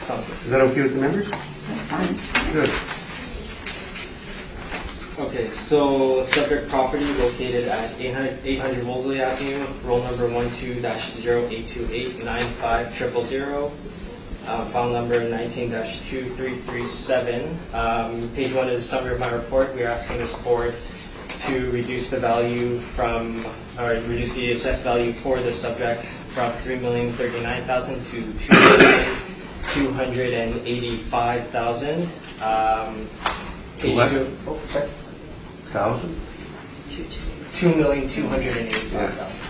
Sounds good. Is that okay with the members? That's fine. Good. Okay, so subject property located at 800 Wolseley Avenue, roll number 12-082895000, file number 19-23337. Page 1 is a summary of my report. We are asking this board to reduce the value from, or reduce the assessed value for the subject from $3,039,000 to $2,285,000. Page What? 2. Oh, sorry. 1,000? $2,285,000.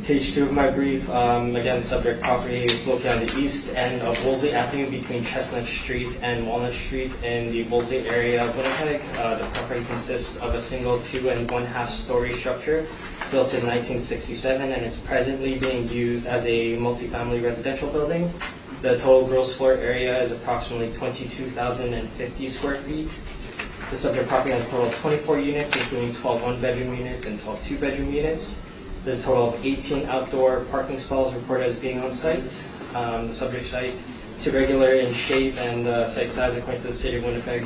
Page 2 of my brief, again, subject property is located on the east end of Wolseley Avenue between Chestnut Street and Walnut Street in the Wolseley area of Winnipeg. The property consists of a single 2 1/2 story structure built in 1967, and it's presently being used as a multifamily residential building. The total gross floor area is approximately 22,050 square feet. The subject property has a total of 24 units, including 12 one-bedroom units and 12 two-bedroom units. There's a total of 18 outdoor parking stalls reported as being on site. The subject site is irregular in shape, and the site size, according to the City of Winnipeg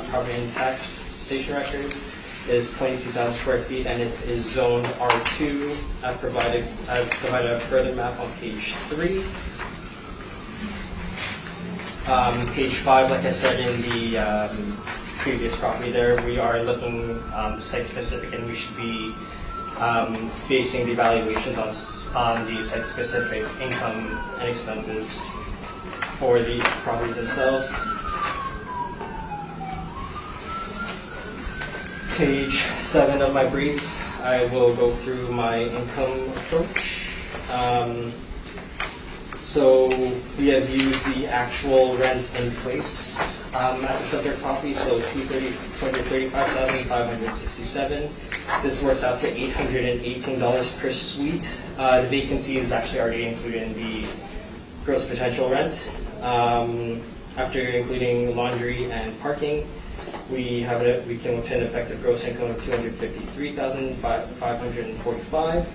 property and tax station records, is 22,000 square feet, and it is zoned R2. I've provided a further map on page 3. Page 5, like I said in the previous property there, we are looking site-specific, and we should be basing the evaluations on the site-specific income and expenses for the properties themselves. Page 7 of my brief, I will go through my income approach. So we have used the actual rents in place at the subject property, so $235,567. This works out to $818 per suite. The vacancy is actually already included in the gross potential rent. After including laundry and parking, we can obtain an effective gross income of $253,545.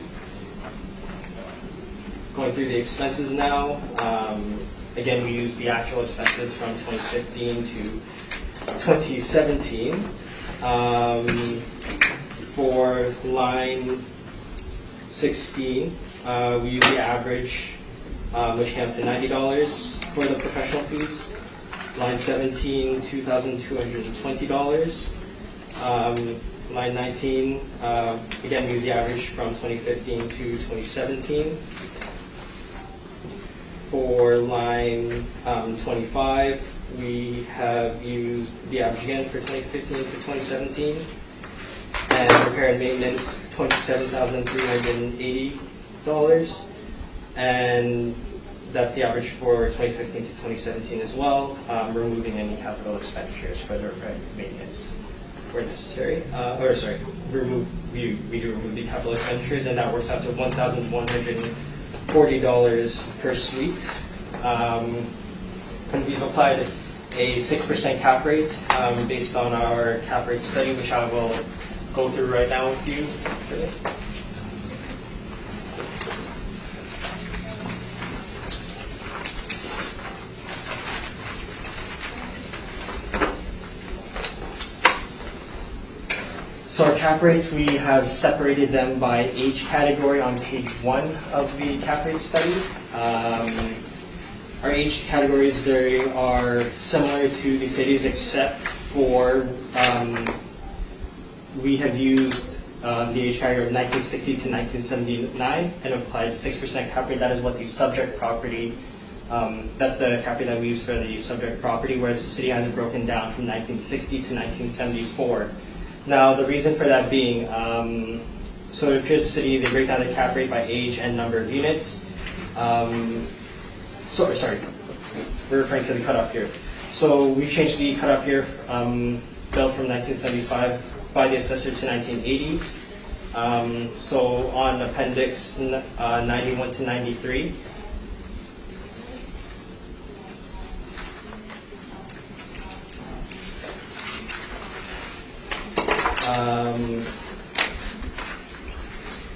Going through the expenses now. Again, we use the actual expenses from 2015 to 2017. For line 16, we use the average, which came up to $90 for the professional fees. Line 17, $2,220. Line 19, again, use the average from 2015 to 2017. For line 25, we have used the average again for 2015 to 2017. And repair and maintenance, $27,380. And that's the average for 2015 to 2017 as well, removing any capital expenditures for the repair and maintenance where necessary. We do remove the capital expenditures, and that works out to $1,140 per suite. And we've applied a 6% cap rate based on our cap rate study, which I will go through right now with you today. So our cap rates, we have separated them by age category on page 1 of the cap rate study. Our age categories, they are similar to the cities, except for we have used the age category of 1960 to 1979 and applied 6% cap rate. That is what the subject property That's the cap rate that we use for the subject property, whereas the city has it broken down from 1960 to 1974. Now, the reason for that being, so it appears the city, they break down the cap rate by age and number of units. Sorry, we're referring to the cutoff here. So we've changed the cutoff here, built from 1975 by the assessor to 1980. So on appendix 91 to 93,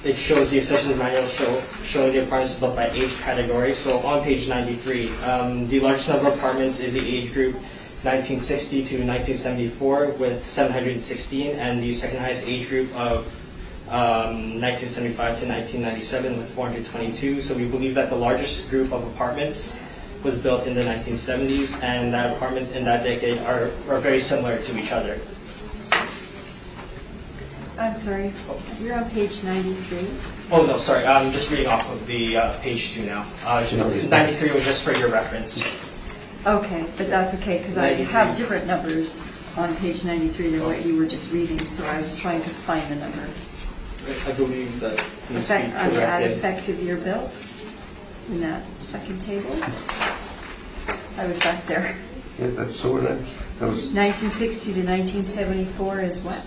it shows the assessor's manual showing the apartments built by age category. So on page 93, the largest number of apartments is the age group 1960 to 1974 with 716, and the second highest age group of 1975 to 1997 with 422. So we believe that the largest group of apartments was built in the 1970s, and that apartments in that decade are very similar to each other. I'm sorry, you're on page 93. Oh, no, sorry. I'm just reading off of the page 2 now. 93 was just for your reference. Okay, but that's okay, because I 93. have different numbers on page 93 than what you were just reading, so I was trying to find the number. I believe that needs to be On the corrected. effective year built, in that second table. I was back there. Yeah, that's so that was 1960 to 1974 is what?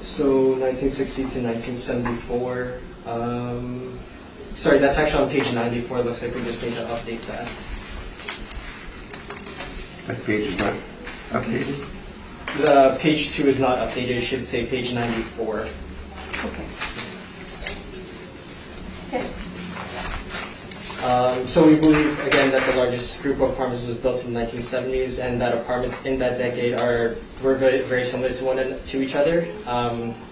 So 1960 to 1974. Sorry, that's actually on page 94. It looks like we just need to update that. that page is not updated. The page 2 is not updated. It should say page 94. Okay. Okay. So we believe, again, that the largest group of apartments was built in the 1970s, and that apartments in that decade were very, very similar to each other.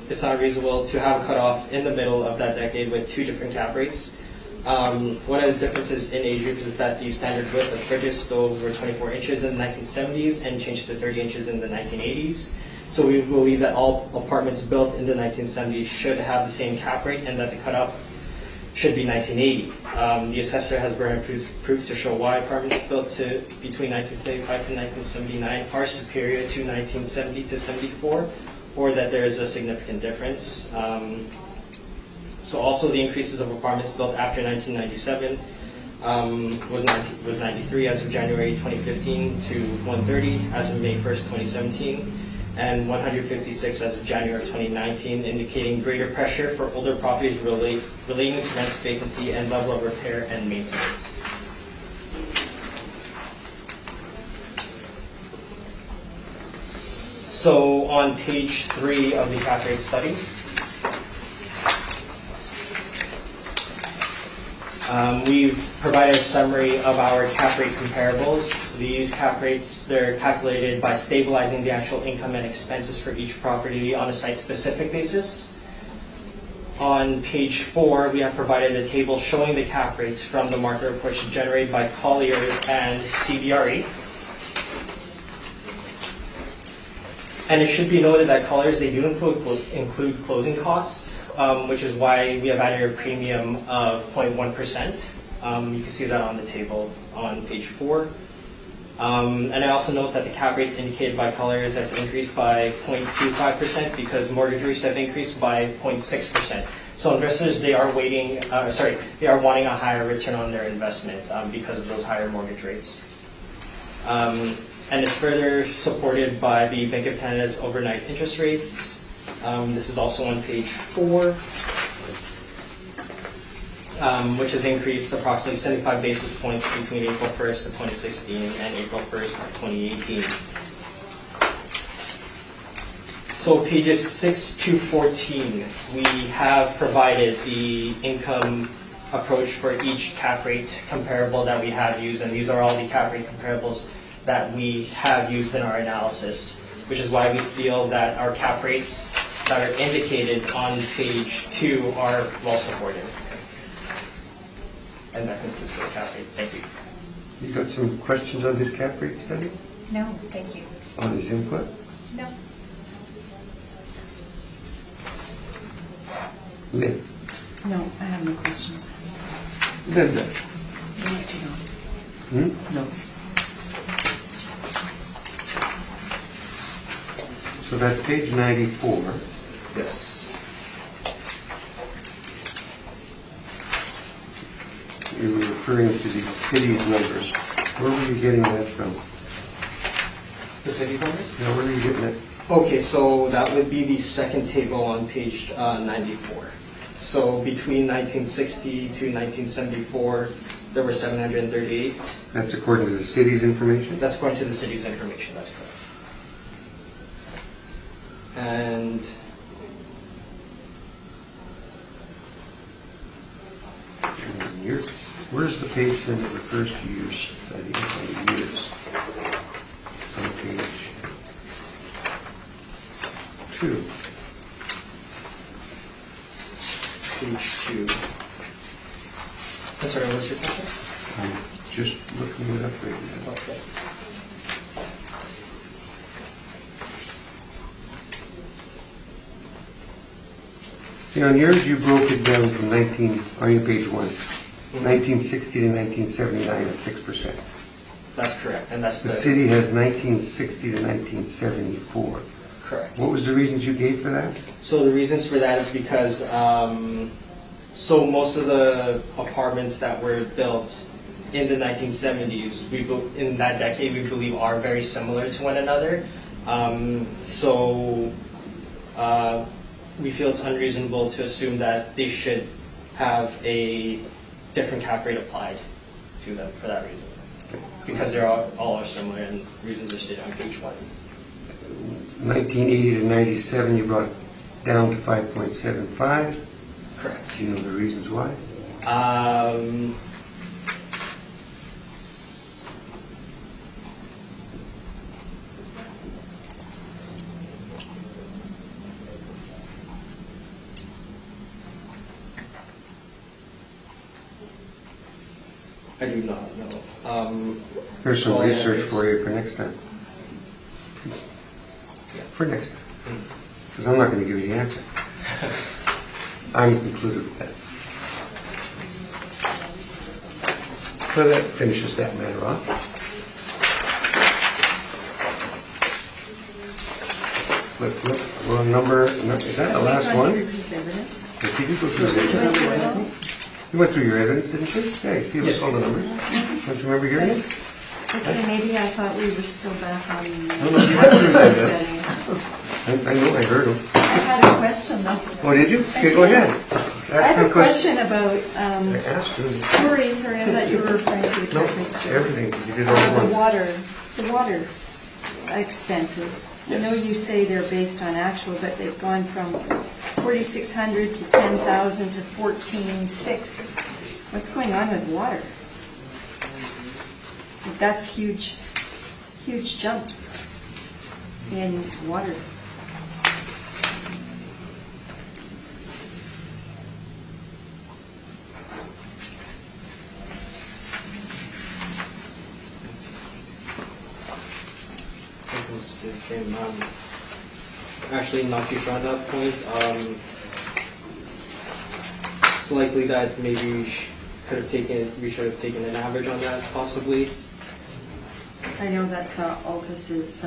It's not reasonable to have a cutoff in the middle of that decade with two different cap rates. One of the differences in age group is that the standard width of fridges, stoves were 24 inches in the 1970s and changed to 30 inches in the 1980s. So we believe that all apartments built in the 1970s should have the same cap rate, and that the cutoff should be 1980. The assessor has burden proof to show why apartments built between 1975 to 1979 are superior to 1970 to 74, or that there is a significant difference. So also the increases of apartments built after 1997 was 93 as of January 2015 to 130 as of May 1st, 2017. And 156 as of January 2019, indicating greater pressure for older properties relating to rent vacancy and level of repair and maintenance. So on page 3 of the cap rate study, we've provided a summary of our cap rate comparables. These cap rates, they're calculated by stabilizing the actual income and expenses for each property on a site-specific basis. On page 4, we have provided a table showing the cap rates from the market reports generated by Colliers and CBRE. And it should be noted that Colliers, they do include closing costs, which is why we have added a premium of 0.1%. You can see that on the table on page 4. And I also note that the cap rates indicated by Colliers has increased by 0.25% because mortgage rates have increased by 0.6%. So investors, they are wanting a higher return on their investment because of those higher mortgage rates. And it's further supported by the Bank of Canada's overnight interest rates. This is also on page 4, which has increased approximately 75 basis points between April 1st of 2016 and April 1st of 2018. So pages 6 to 14, we have provided the income approach for each cap rate comparable that we have used, and these are all the cap rate comparables that we have used in our analysis, which is why we feel that our cap rates that are indicated on page 2 are well supported. And that concludes for the cap rate. Thank you. You got some questions on this cap rate study? No, thank you. On his input? No. Lynn? No, I have no questions. Linda? You have to know. No. So that's page 94. Yes. You were referring to the city's numbers. Where were you getting that from? The city's numbers? Now, where are you getting it? Okay, so that would be the second table on page 94. So between 1960 to 1974, there were 738. That's according to the city's information? That's according to the city's information, that's correct. And Where's the page then that refers to your study on years? On page 2. page 2. I'm sorry, what's your question? I'm just looking it up right now. Okay. See, on yours, you broke it down from on your page 1, 1960 to 1979 at 6%. That's correct, and that's The city has 1960 to 1974. correct. What was the reasons you gave for that? So the reasons for that is because so most of the apartments that were built in the 1970s, in that decade, we believe are very similar to one another. We feel it's unreasonable to assume that they should have a different cap rate applied to them for that reason. Because they're all are similar and reasons are stated on page 1. 1980 to 97, you brought it down to 5.75. Correct. Do you know the reasons why? I do not know. Here's some all I have research is- for you for next time. For next time. Because I'm not going to give you the answer. I'm concluded with that. So that finishes that matter off. Well, is that the last one? His evidence. Yes, he did go through his evidence. You went through your evidence, didn't you? Yeah, he was all the numbers. Don't you remember hearing it? Okay, maybe I thought we were still back on No, you went through that. study. I know, I heard him. I had a question though. Oh, did you? Okay, go ahead. Ask I have me a question about, I asked you. sorry, I thought you were referring to the No, Catholic store. everything, because you did it all at once. The water expenses. I know Yes. you say they're based on actual, but they've gone from 4,600 to 10,000 to 14,600. What's going on with water? That's huge jumps in water. I think it was the same. Actually, not too sure on that point. It's likely that maybe we should have taken an average on that, possibly. I know that's Altus's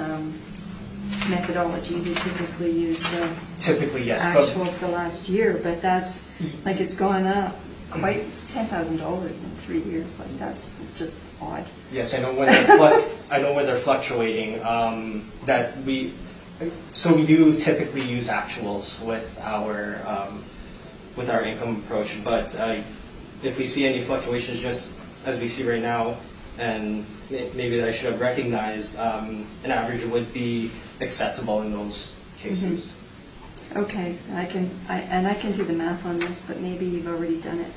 methodology. They typically use the Typically, yes. actual for the last year, but that's, like, it's gone up quite $10,000 in 3 years. Like, that's just odd. Yes, I know when they're fluctuating. So we do typically use actuals with our income approach, but if we see any fluctuations, just as we see right now, and maybe that I should have recognized, an average would be acceptable in those cases. Okay, I can do the math on this, but maybe you've already done it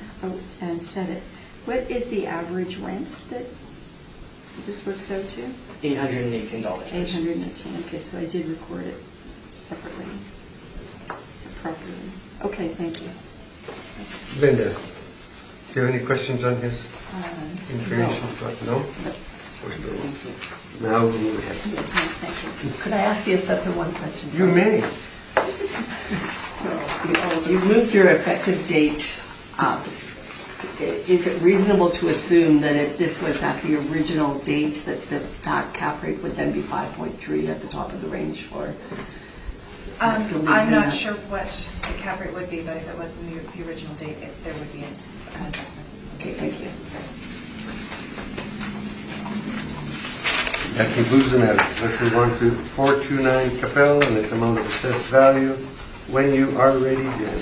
and said it. What is the average rent that this works out to? $818. $818. Okay, so I did record it separately, properly. Okay, thank you. Linda, do you have any questions on his information? No? Now we'll move ahead. Yes, no, thank you. Could I ask the assessor one question? You may. You moved your effective date up. is it reasonable to assume that if this was at the original date, that cap rate would then be 5.3 at the top of the range for? I'm not sure what the cap rate would be, but if it was in the original date, there would be an adjustment. Okay, thank you. That concludes the matter. Let's move on to 429 Capel and its amount of assessed value. When you are ready, Jen.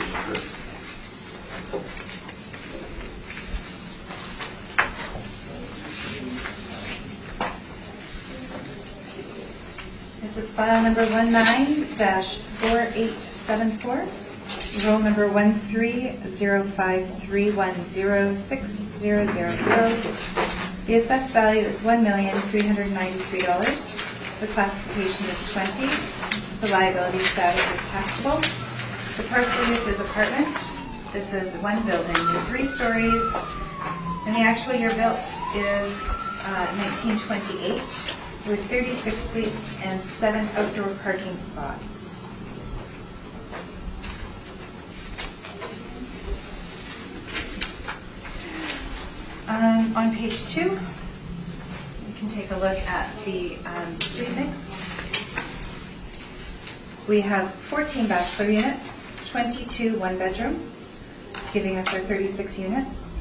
This is file number 19-4874, roll number 130531060000. The assessed value is $1,393,000. The classification is 20. The liability status is taxable. The parcel use is apartment. This is one building, 3 stories, and the actual year built is 1928, with 36 suites and 7 outdoor parking spots. On page 2, you can take a look at the suite mix. We have 14 bachelor units, 22 one-bedroom, giving us our 36 units.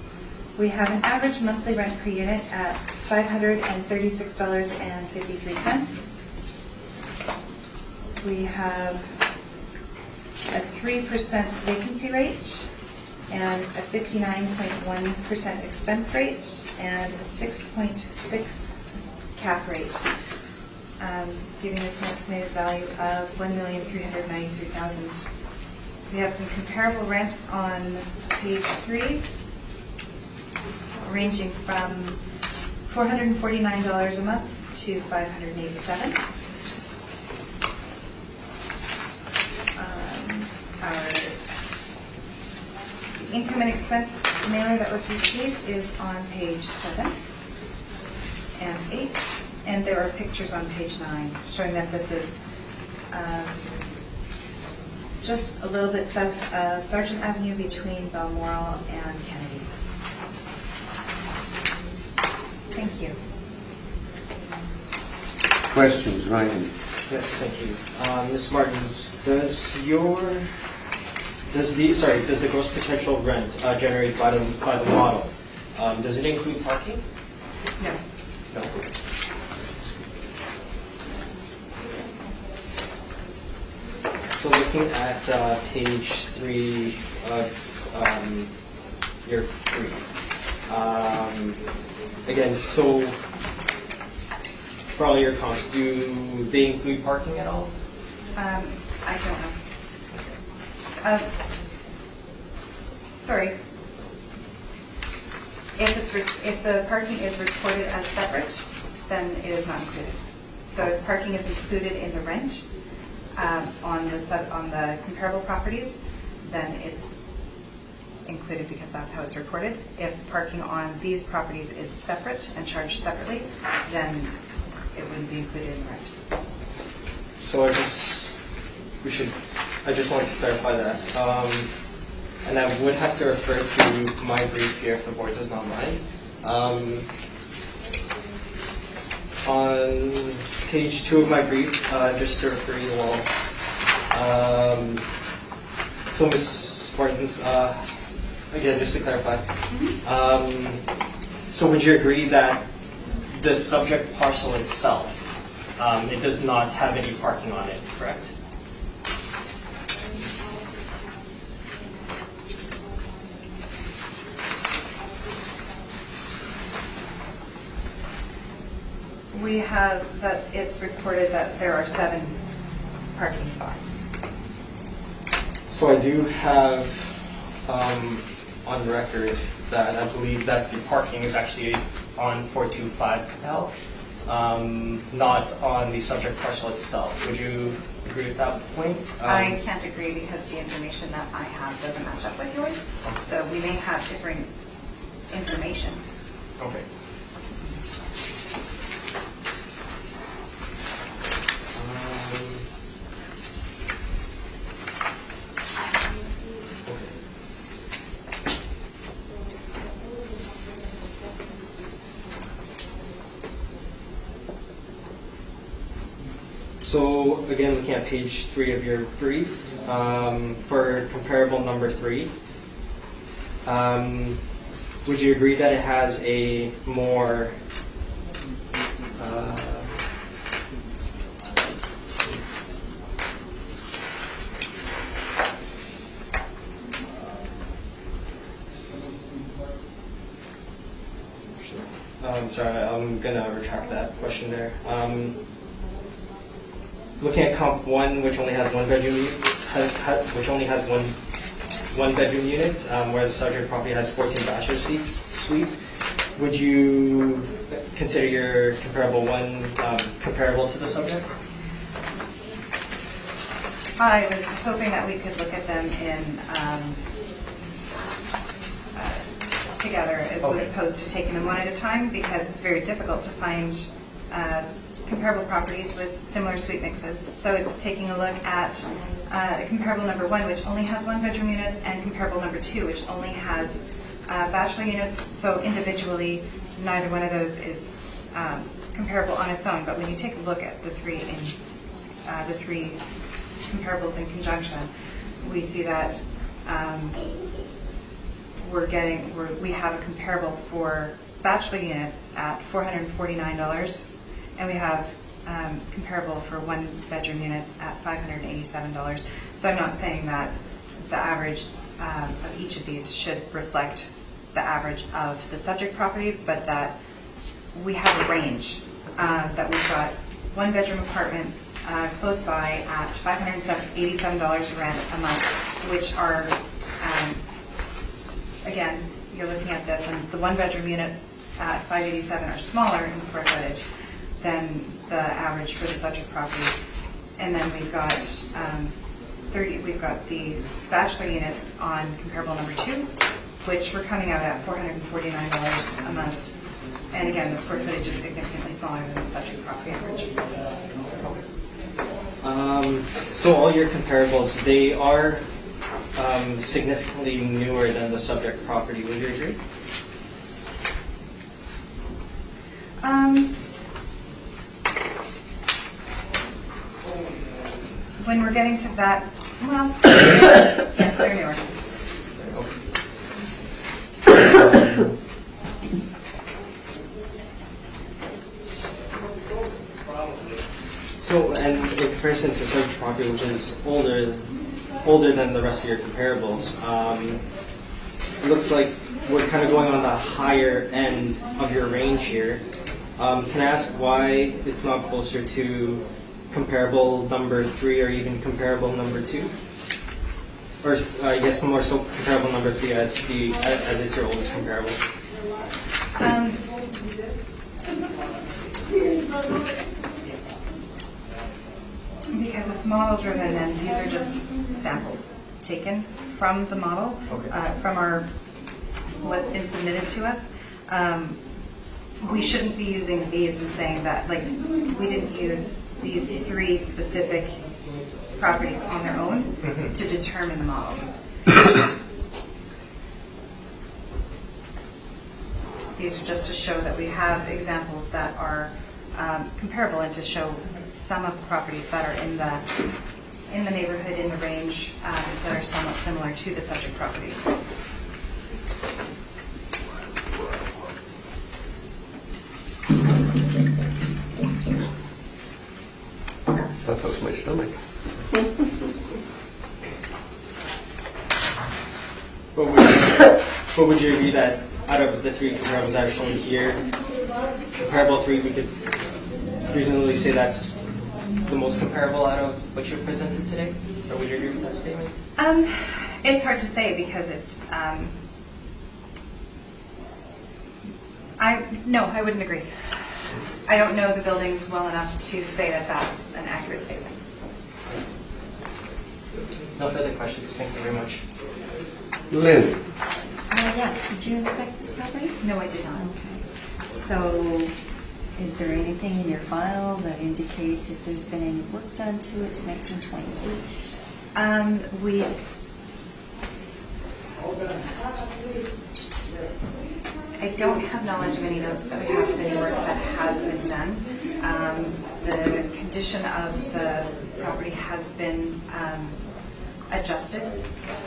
We have an average monthly rent per unit at $536.53. We have a 3% vacancy rate and a 59.1% expense rate and a 6.6 cap rate, giving us an estimated value of $1,393,000. We have some comparable rents on page 3, ranging from $449 a month to $587. The income and expense mailer that was received is on page 7 and 8, and there are pictures on page 9 showing that this is just a little bit south of Sargent Avenue between Balmoral and Kennedy. Thank you. Questions, Ryan? Yes, thank you. Ms. Martins, does the gross potential rent generated by the model, does it include parking? No. No. So looking at page 3 of year 3, again, so for all your comps, do they include parking at all? I don't know. Sorry. If the parking is reported as separate, then it is not included. So if parking is included in the rent on the comparable properties, then it's included because that's how it's reported. If parking on these properties is separate and charged separately, then it wouldn't be included in the rent. So I just wanted to clarify that. And I would have to refer to my brief here if the board does not mind. On page 2 of my brief, just to refer you all. So Ms. Martins, again, just to clarify. So would you agree that the subject parcel itself, it does not have any parking on it, correct? We have that it's reported that there are 7 parking spots. So I do have on record that I believe that the parking is actually on 425 Capel, not on the subject parcel itself. Would you agree with that point? I can't agree because the information that I have doesn't match up with yours. Okay. So we may have different information. Okay. So again, looking at page 3 of your brief, for comparable number 3, would you agree that it has a more sorry, I'm gonna retract that question there. Looking at comp 1, which only has one bedroom, which only has one bedroom units, whereas the subject property has 14 bachelor suites. Would you consider your comparable one comparable to the subject? I was hoping that we could look at them in together as opposed to taking them one at a time, because it's very difficult to find comparable properties with similar suite mixes. So it's taking a look at comparable number 1, which only has 1 bedroom units, and comparable number 2, which only has bachelor units. So individually, neither one of those is comparable on its own. But when you take a look at the three comparables in conjunction, we see that we have a comparable for bachelor units at $449, and we have comparable for 1 bedroom units at $587. So I'm not saying that the average of each of these should reflect the average of the subject property, but that we have a range, that we've got 1 bedroom apartments close by at $587 rent a month, which are, again, you're looking at this, and the 1 bedroom units at $587 are smaller in square footage than the average for the subject property. And then we've got we've got the bachelor units on comparable number 2, which we're coming out at $449 a month. And again, the square footage is significantly smaller than the subject property average. So all your comparables, they are significantly newer than the subject property. Would you agree? When we're getting to that, well, yes, they're newer. So, and in comparison to subject property, which is older than the rest of your comparables, it looks like we're kind of going on the higher end of your range here. Can I ask why it's not closer to comparable number 3 or even comparable number 2? Or I guess more so comparable number 3 as it's your oldest comparable. Because it's model driven, and these are just samples taken from the model, from what's been submitted to us. We shouldn't be using these and saying that, like, we didn't use these 3 specific properties on their own to determine the model. These are just to show that we have examples that are comparable, and to show some of the properties that are in the neighborhood, in the range, that are somewhat similar to the subject property. That was my stomach. But would you agree that out of the 3 comparables that are shown here, comparable 3, we could reasonably say that's the most comparable out of what you've presented today? Or would you agree with that statement? It's hard to say, because it. No, I wouldn't agree. I don't know the buildings well enough to say that that's an accurate statement. No further questions. Thank you very much. Lynn? Yeah, did you inspect this property? No, I did not. Okay. So, is there anything in your file that indicates if there's been any work done to it? It's 1928. I don't have knowledge of any notes that we have of any work that has been done. the condition of the property has been adjusted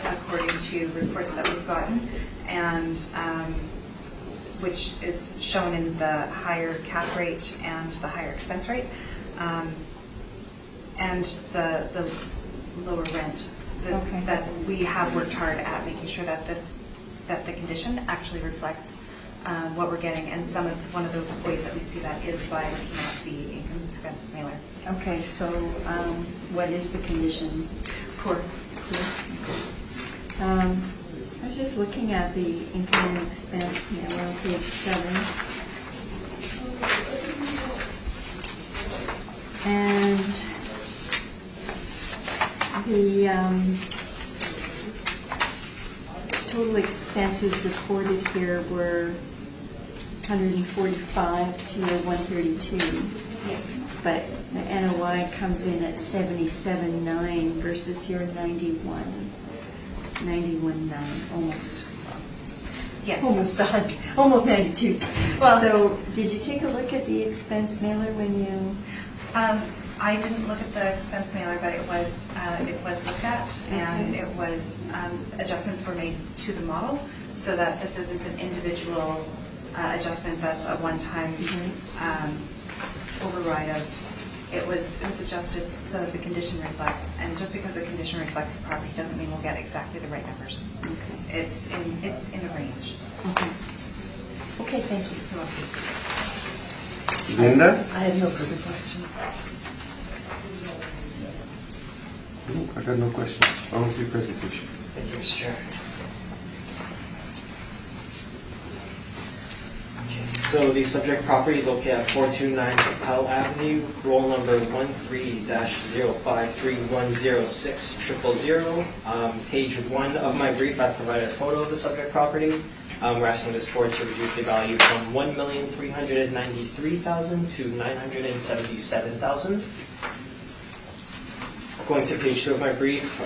according to reports that we've gotten, and which is shown in the higher cap rate and the higher expense rate, and the lower rent. Okay. That we have worked hard at making sure that the condition actually reflects what we're getting, and one of the ways that we see that is by looking at the income expense mailer. Okay, so what is the condition? Poor. I was just looking at the income and expense mailer on page 7. And the total expenses reported here were 145 to 132. Yes. But the NOI comes in at 77.9 versus your 91.9, almost. Yes. Almost 100, almost 92. Well- So, did you take a look at the expense mailer when you? I didn't look at the expense mailer, but it was looked at, and Okay. it was adjustments were made to the model, so that this isn't an individual adjustment that's a one-time override of. It was adjusted so that the condition reflects, and just because the condition reflects the property doesn't mean we'll get exactly the right numbers. Okay. It's in a range. Okay. Okay, thank you. You're welcome. Linda? I have no further questions. No, I got no questions. On with your presentation. Thank you, Mr. Chair. So the subject property located at 429 Capel Avenue, roll number 13-05310600. Page 1 of my brief, I provided a photo of the subject property. We're asking this board to reduce the value from $1,393,000 to $977,000. Going to page 2 of my brief,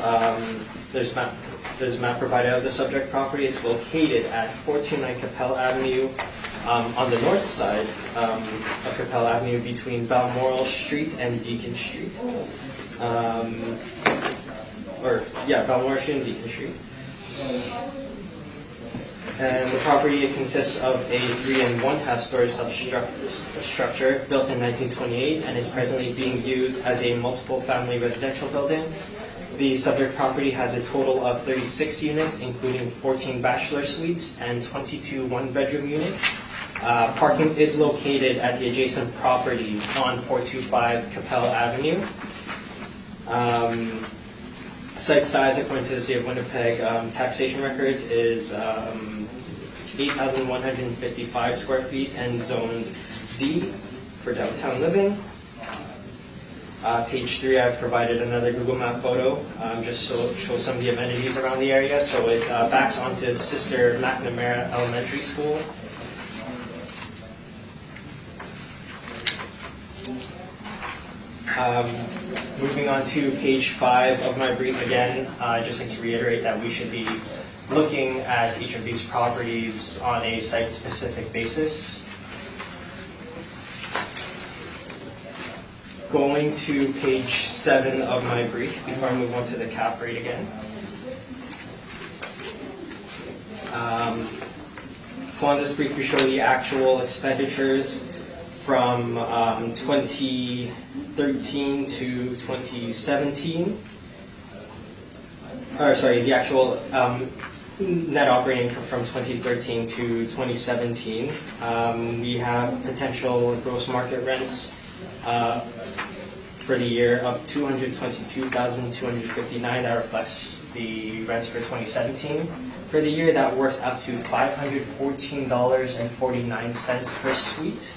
there's a map provided of the subject property. It's located at 429 Capel Avenue, on the north side of Capel Avenue between Balmoral Street and Deacon Street. Balmoral Street and Deacon Street. And the property consists of a 3 and 1/2 story substructure built in 1928 and is presently being used as a multiple family residential building. The subject property has a total of 36 units, including 14 bachelor suites and 22 one-bedroom units. Parking is located at the adjacent property on 425 Capel Avenue. Site size, according to the City of Winnipeg taxation records, is 8,155 square feet and zoned D for downtown living. Page 3, I've provided another Google Map photo, just to show some of the amenities around the area. So it backs onto Sister McNamara Elementary School. Moving on to page 5 of my brief again, I just like to reiterate that we should be looking at each of these properties on a site-specific basis. Going to page 7 of my brief before I move on to the cap rate again. So on this brief we show the actual expenditures from 2013 to 2017. The actual net operating income from 2013 to 2017. We have potential gross market rents for the year of $222,259. That reflects the rents for 2017. For the year, that works out to $514.49 per suite.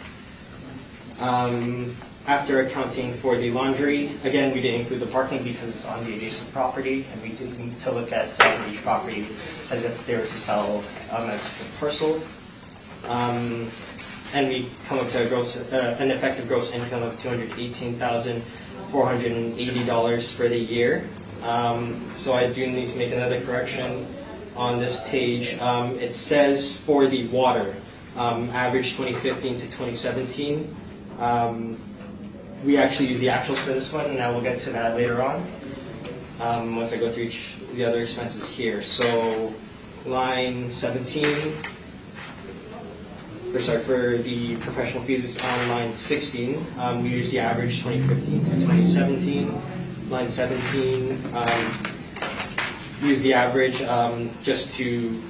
After accounting for the laundry, again, we didn't include the parking because it's on the adjacent property, and we did need to look at each property as if they were to sell as a parcel. And we come up to an effective gross income of $218,480 for the year. So I do need to make another correction on this page. It says for the water, average 2015 to 2017. we actually use the actuals for this one, and I will get to that later on once I go through the other expenses here. So line 17, for the professional fees on line 16, we use the average 2015 to 2017. Line 17, we use the average just to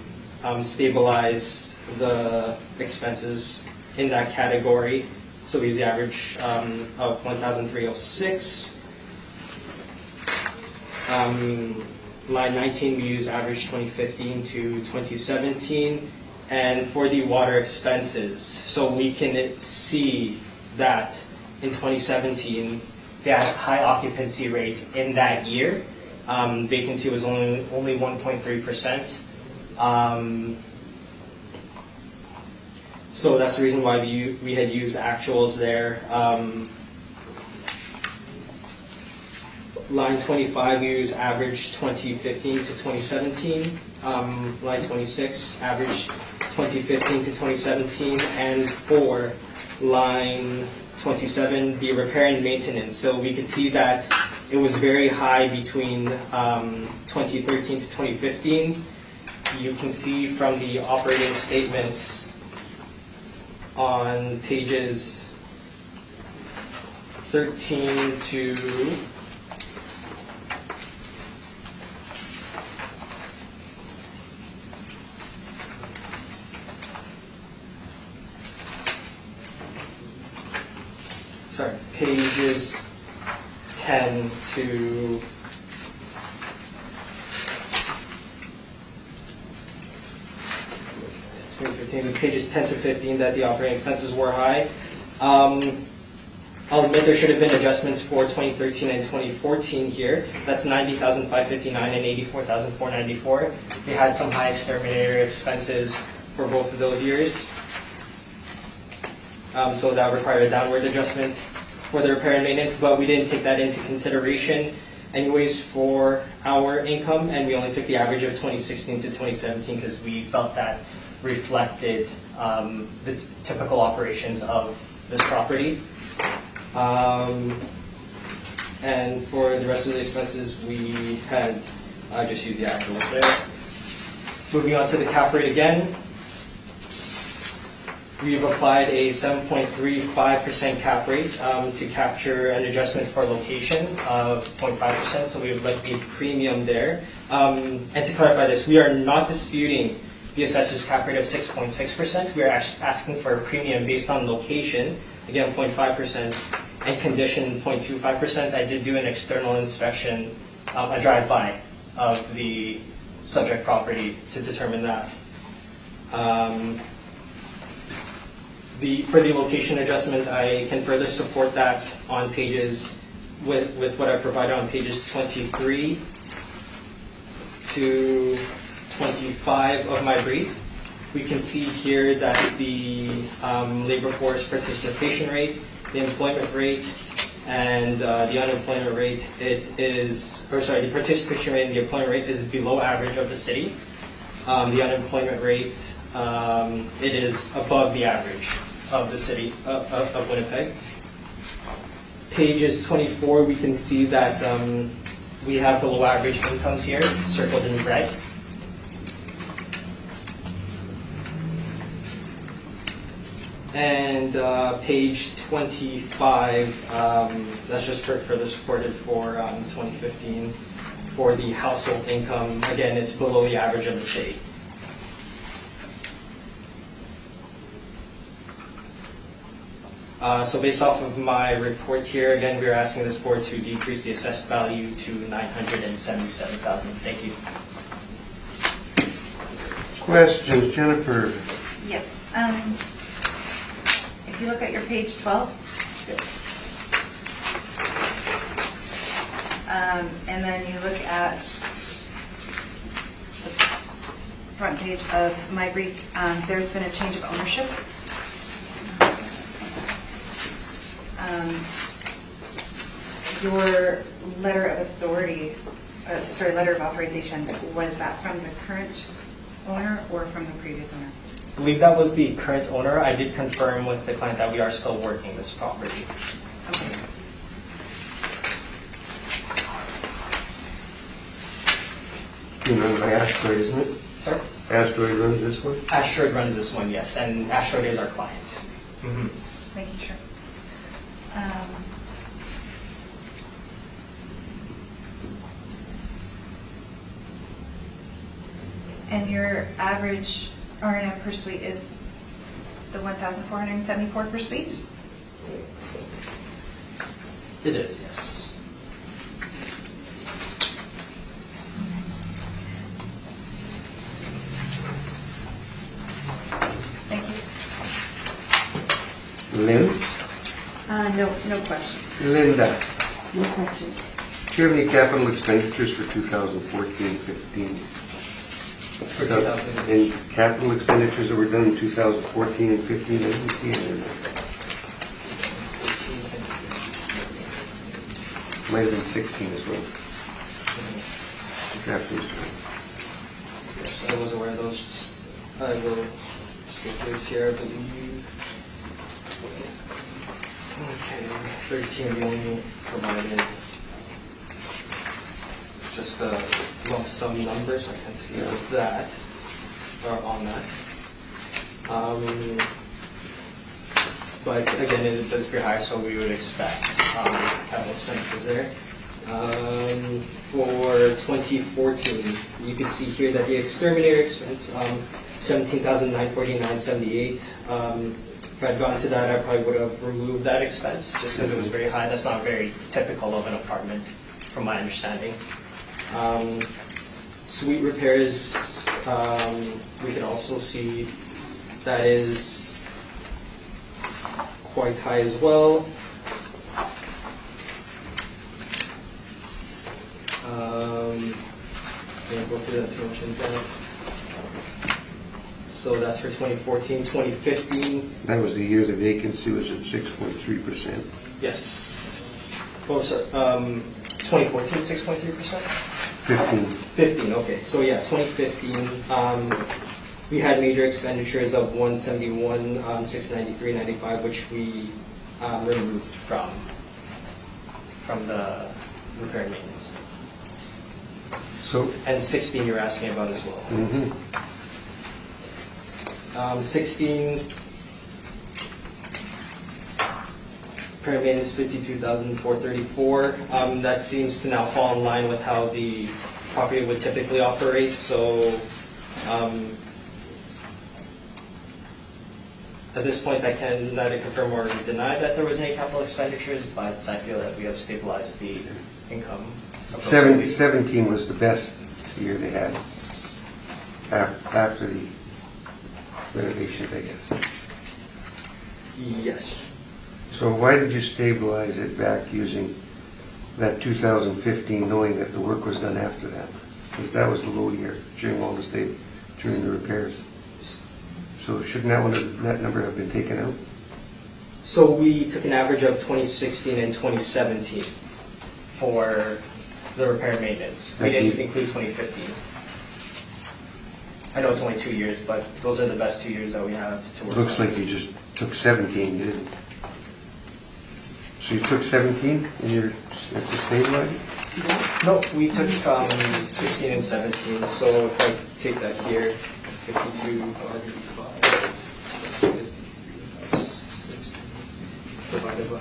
stabilize the expenses in that category. So we use the average of 1,306. Line 19, we use average 2015 to 2017. And for the water expenses, so we can see that in 2017, they had a high occupancy rate in that year. Vacancy was only 1.3%. So that's the reason why we had used actuals there. Line 25, we use average 2015 to 2017. Line 26, average 2015 to 2017. And for line 27, the repair and maintenance. So we could see that it was very high between 2013 to 2015. You can see from the operating statements on pages 13 to 10 to pages 10 to 15 that the operating expenses were high. I'll admit there should have been adjustments for 2013 and 2014 here. That's 90,559 and 84,494. They had some high exterminator expenses for both of those years. So that required a downward adjustment for the repair and maintenance, but we didn't take that into consideration anyways for our income, and we only took the average of 2016 to 2017 because we felt that reflected the typical operations of this property. And for the rest of the expenses, we had just used the actuals there. Moving on to the cap rate again. We've applied a 7.35% cap rate to capture an adjustment for location of 0.5%, so we would like a premium there. And to clarify this, we are not disputing the assessor's cap rate of 6.6%. We are asking for a premium based on location, again 0.5%, and condition 0.25%. I did do an external inspection, a drive-by of the subject property to determine that. For the location adjustment, I can further support that on pages, with what I provided on pages 23 to 25 of my brief. We can see here that the labor force participation rate, the employment rate, and the unemployment rate, the participation rate and the employment rate is below average of the city. The unemployment rate, it is above the average of the city of Winnipeg. Pages 24, we can see that we have below average incomes here, circled in red. And page 25, that's just further supported for 2015. For the household income, again, it's below the average of the city. So based off of my report here, again, we're asking this board to decrease the assessed value to $977,000. Thank you. Questions, Jennifer? Yes. If you look at your page 12, and then you look at the front page of my brief, there's been a change of ownership. Your letter of authority, letter of authorization, was that from the current owner or from the previous owner? I believe that was the current owner. I did confirm with the client that we are still working this property. Okay. by Asteroid, isn't it? Sorry? Asteroid runs this one? Asteroid runs this one, yes, and Asteroid is our client. Just making sure. And your average R&M per suite is the 1,474 per suite? It is, yes. Thank you. Lynn? No questions. Linda? No questions. Do you have any capital expenditures for 2014-15? For 2000. Any capital expenditures that were done in 2014 and 15? I didn't see any in there. Might have been 16 as well. Capital expenditure. Yes, I was aware of those. I will just go through this here, I believe. Okay, 13 we only provided just a lump sum number, so I can see that, or on that. But again, it does appear higher, so we would expect capital expenditures there. For 2014, you can see here that the exterminator expense, 17,949.78. If I'd gone to that, I probably would have removed that expense just because it was very high. That's not very typical of an apartment, from my understanding. Suite repairs, we can also see that is quite high as well. I'm going to go through that too much in depth. So that's for 2014, 2015. That was the year the vacancy was at 6.3%. Yes. Oh, sorry. 2014, 6.3%? 15. 15, okay. So yeah, 2015, we had major expenditures of 171, 693.95, which we removed from the repair and maintenance. So, And 16 you're asking about as well. 16, repair and maintenance 52,434. That seems to now fall in line with how the property would typically operate. So at this point, I can neither confirm or deny that there was any capital expenditures, but I feel that we have stabilized the income. 17 was the best year they had after the renovations, I guess. Yes. So why did you stabilize it back using that 2015, knowing that the work was done after that? Because that was the low year during all the during the repairs. So shouldn't that number have been taken out? So we took an average of 2016 and 2017 for the repair and maintenance. We didn't include 2015. I know it's only 2 years, but those are the best 2 years that we have to work Looks on. like you just took 17, you didn't. So you took 17 and you're at the stabilizer? No, we took 16 and 17. So if I take that here, 52, divided by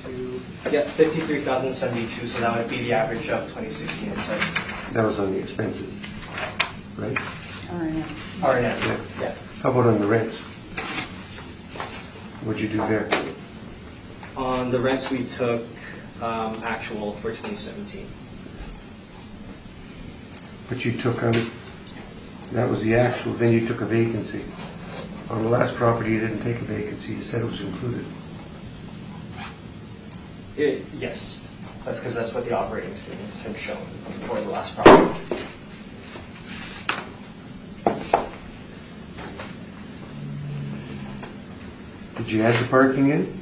2. Yeah, 53,072. So that would be the average of 2016 and 17. That was on the expenses, right? R&M. R&M. Yeah. Yeah. How about on the rents? What'd you do there? On the rents, we took actual for 2017. But you took that was the actual, then you took a vacancy. On the last property, you didn't take a vacancy, you said it was included. Yes, that's because that's what the operating statements have shown for the last property. Did you add the parking in?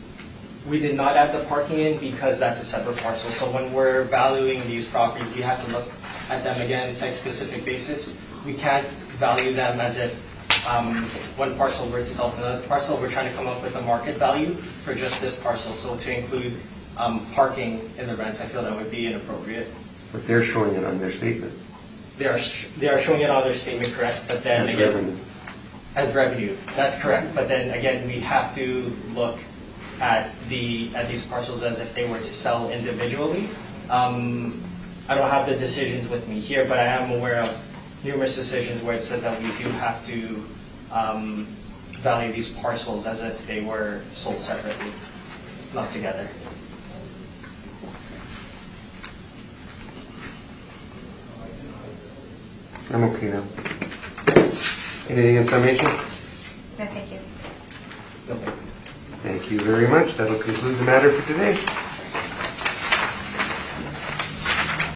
We did not add the parking in because that's a separate parcel. So when we're valuing these properties, we have to look at them again, site-specific basis. We can't value them as if one parcel were itself another parcel. We're trying to come up with a market value for just this parcel. So to include parking in the rents, I feel that would be inappropriate. But they're showing it on their statement. they are showing it on their statement, correct, but then As again. revenue. As revenue, that's correct, but then again, we have to look at these parcels as if they were to sell individually. I don't have the decisions with me here, but I am aware of numerous decisions where it says that we do have to value these parcels as if they were sold separately, not together. I'm okay now. Anything in summation? No, thank you. Okay. Thank you very much. That'll conclude the matter for today.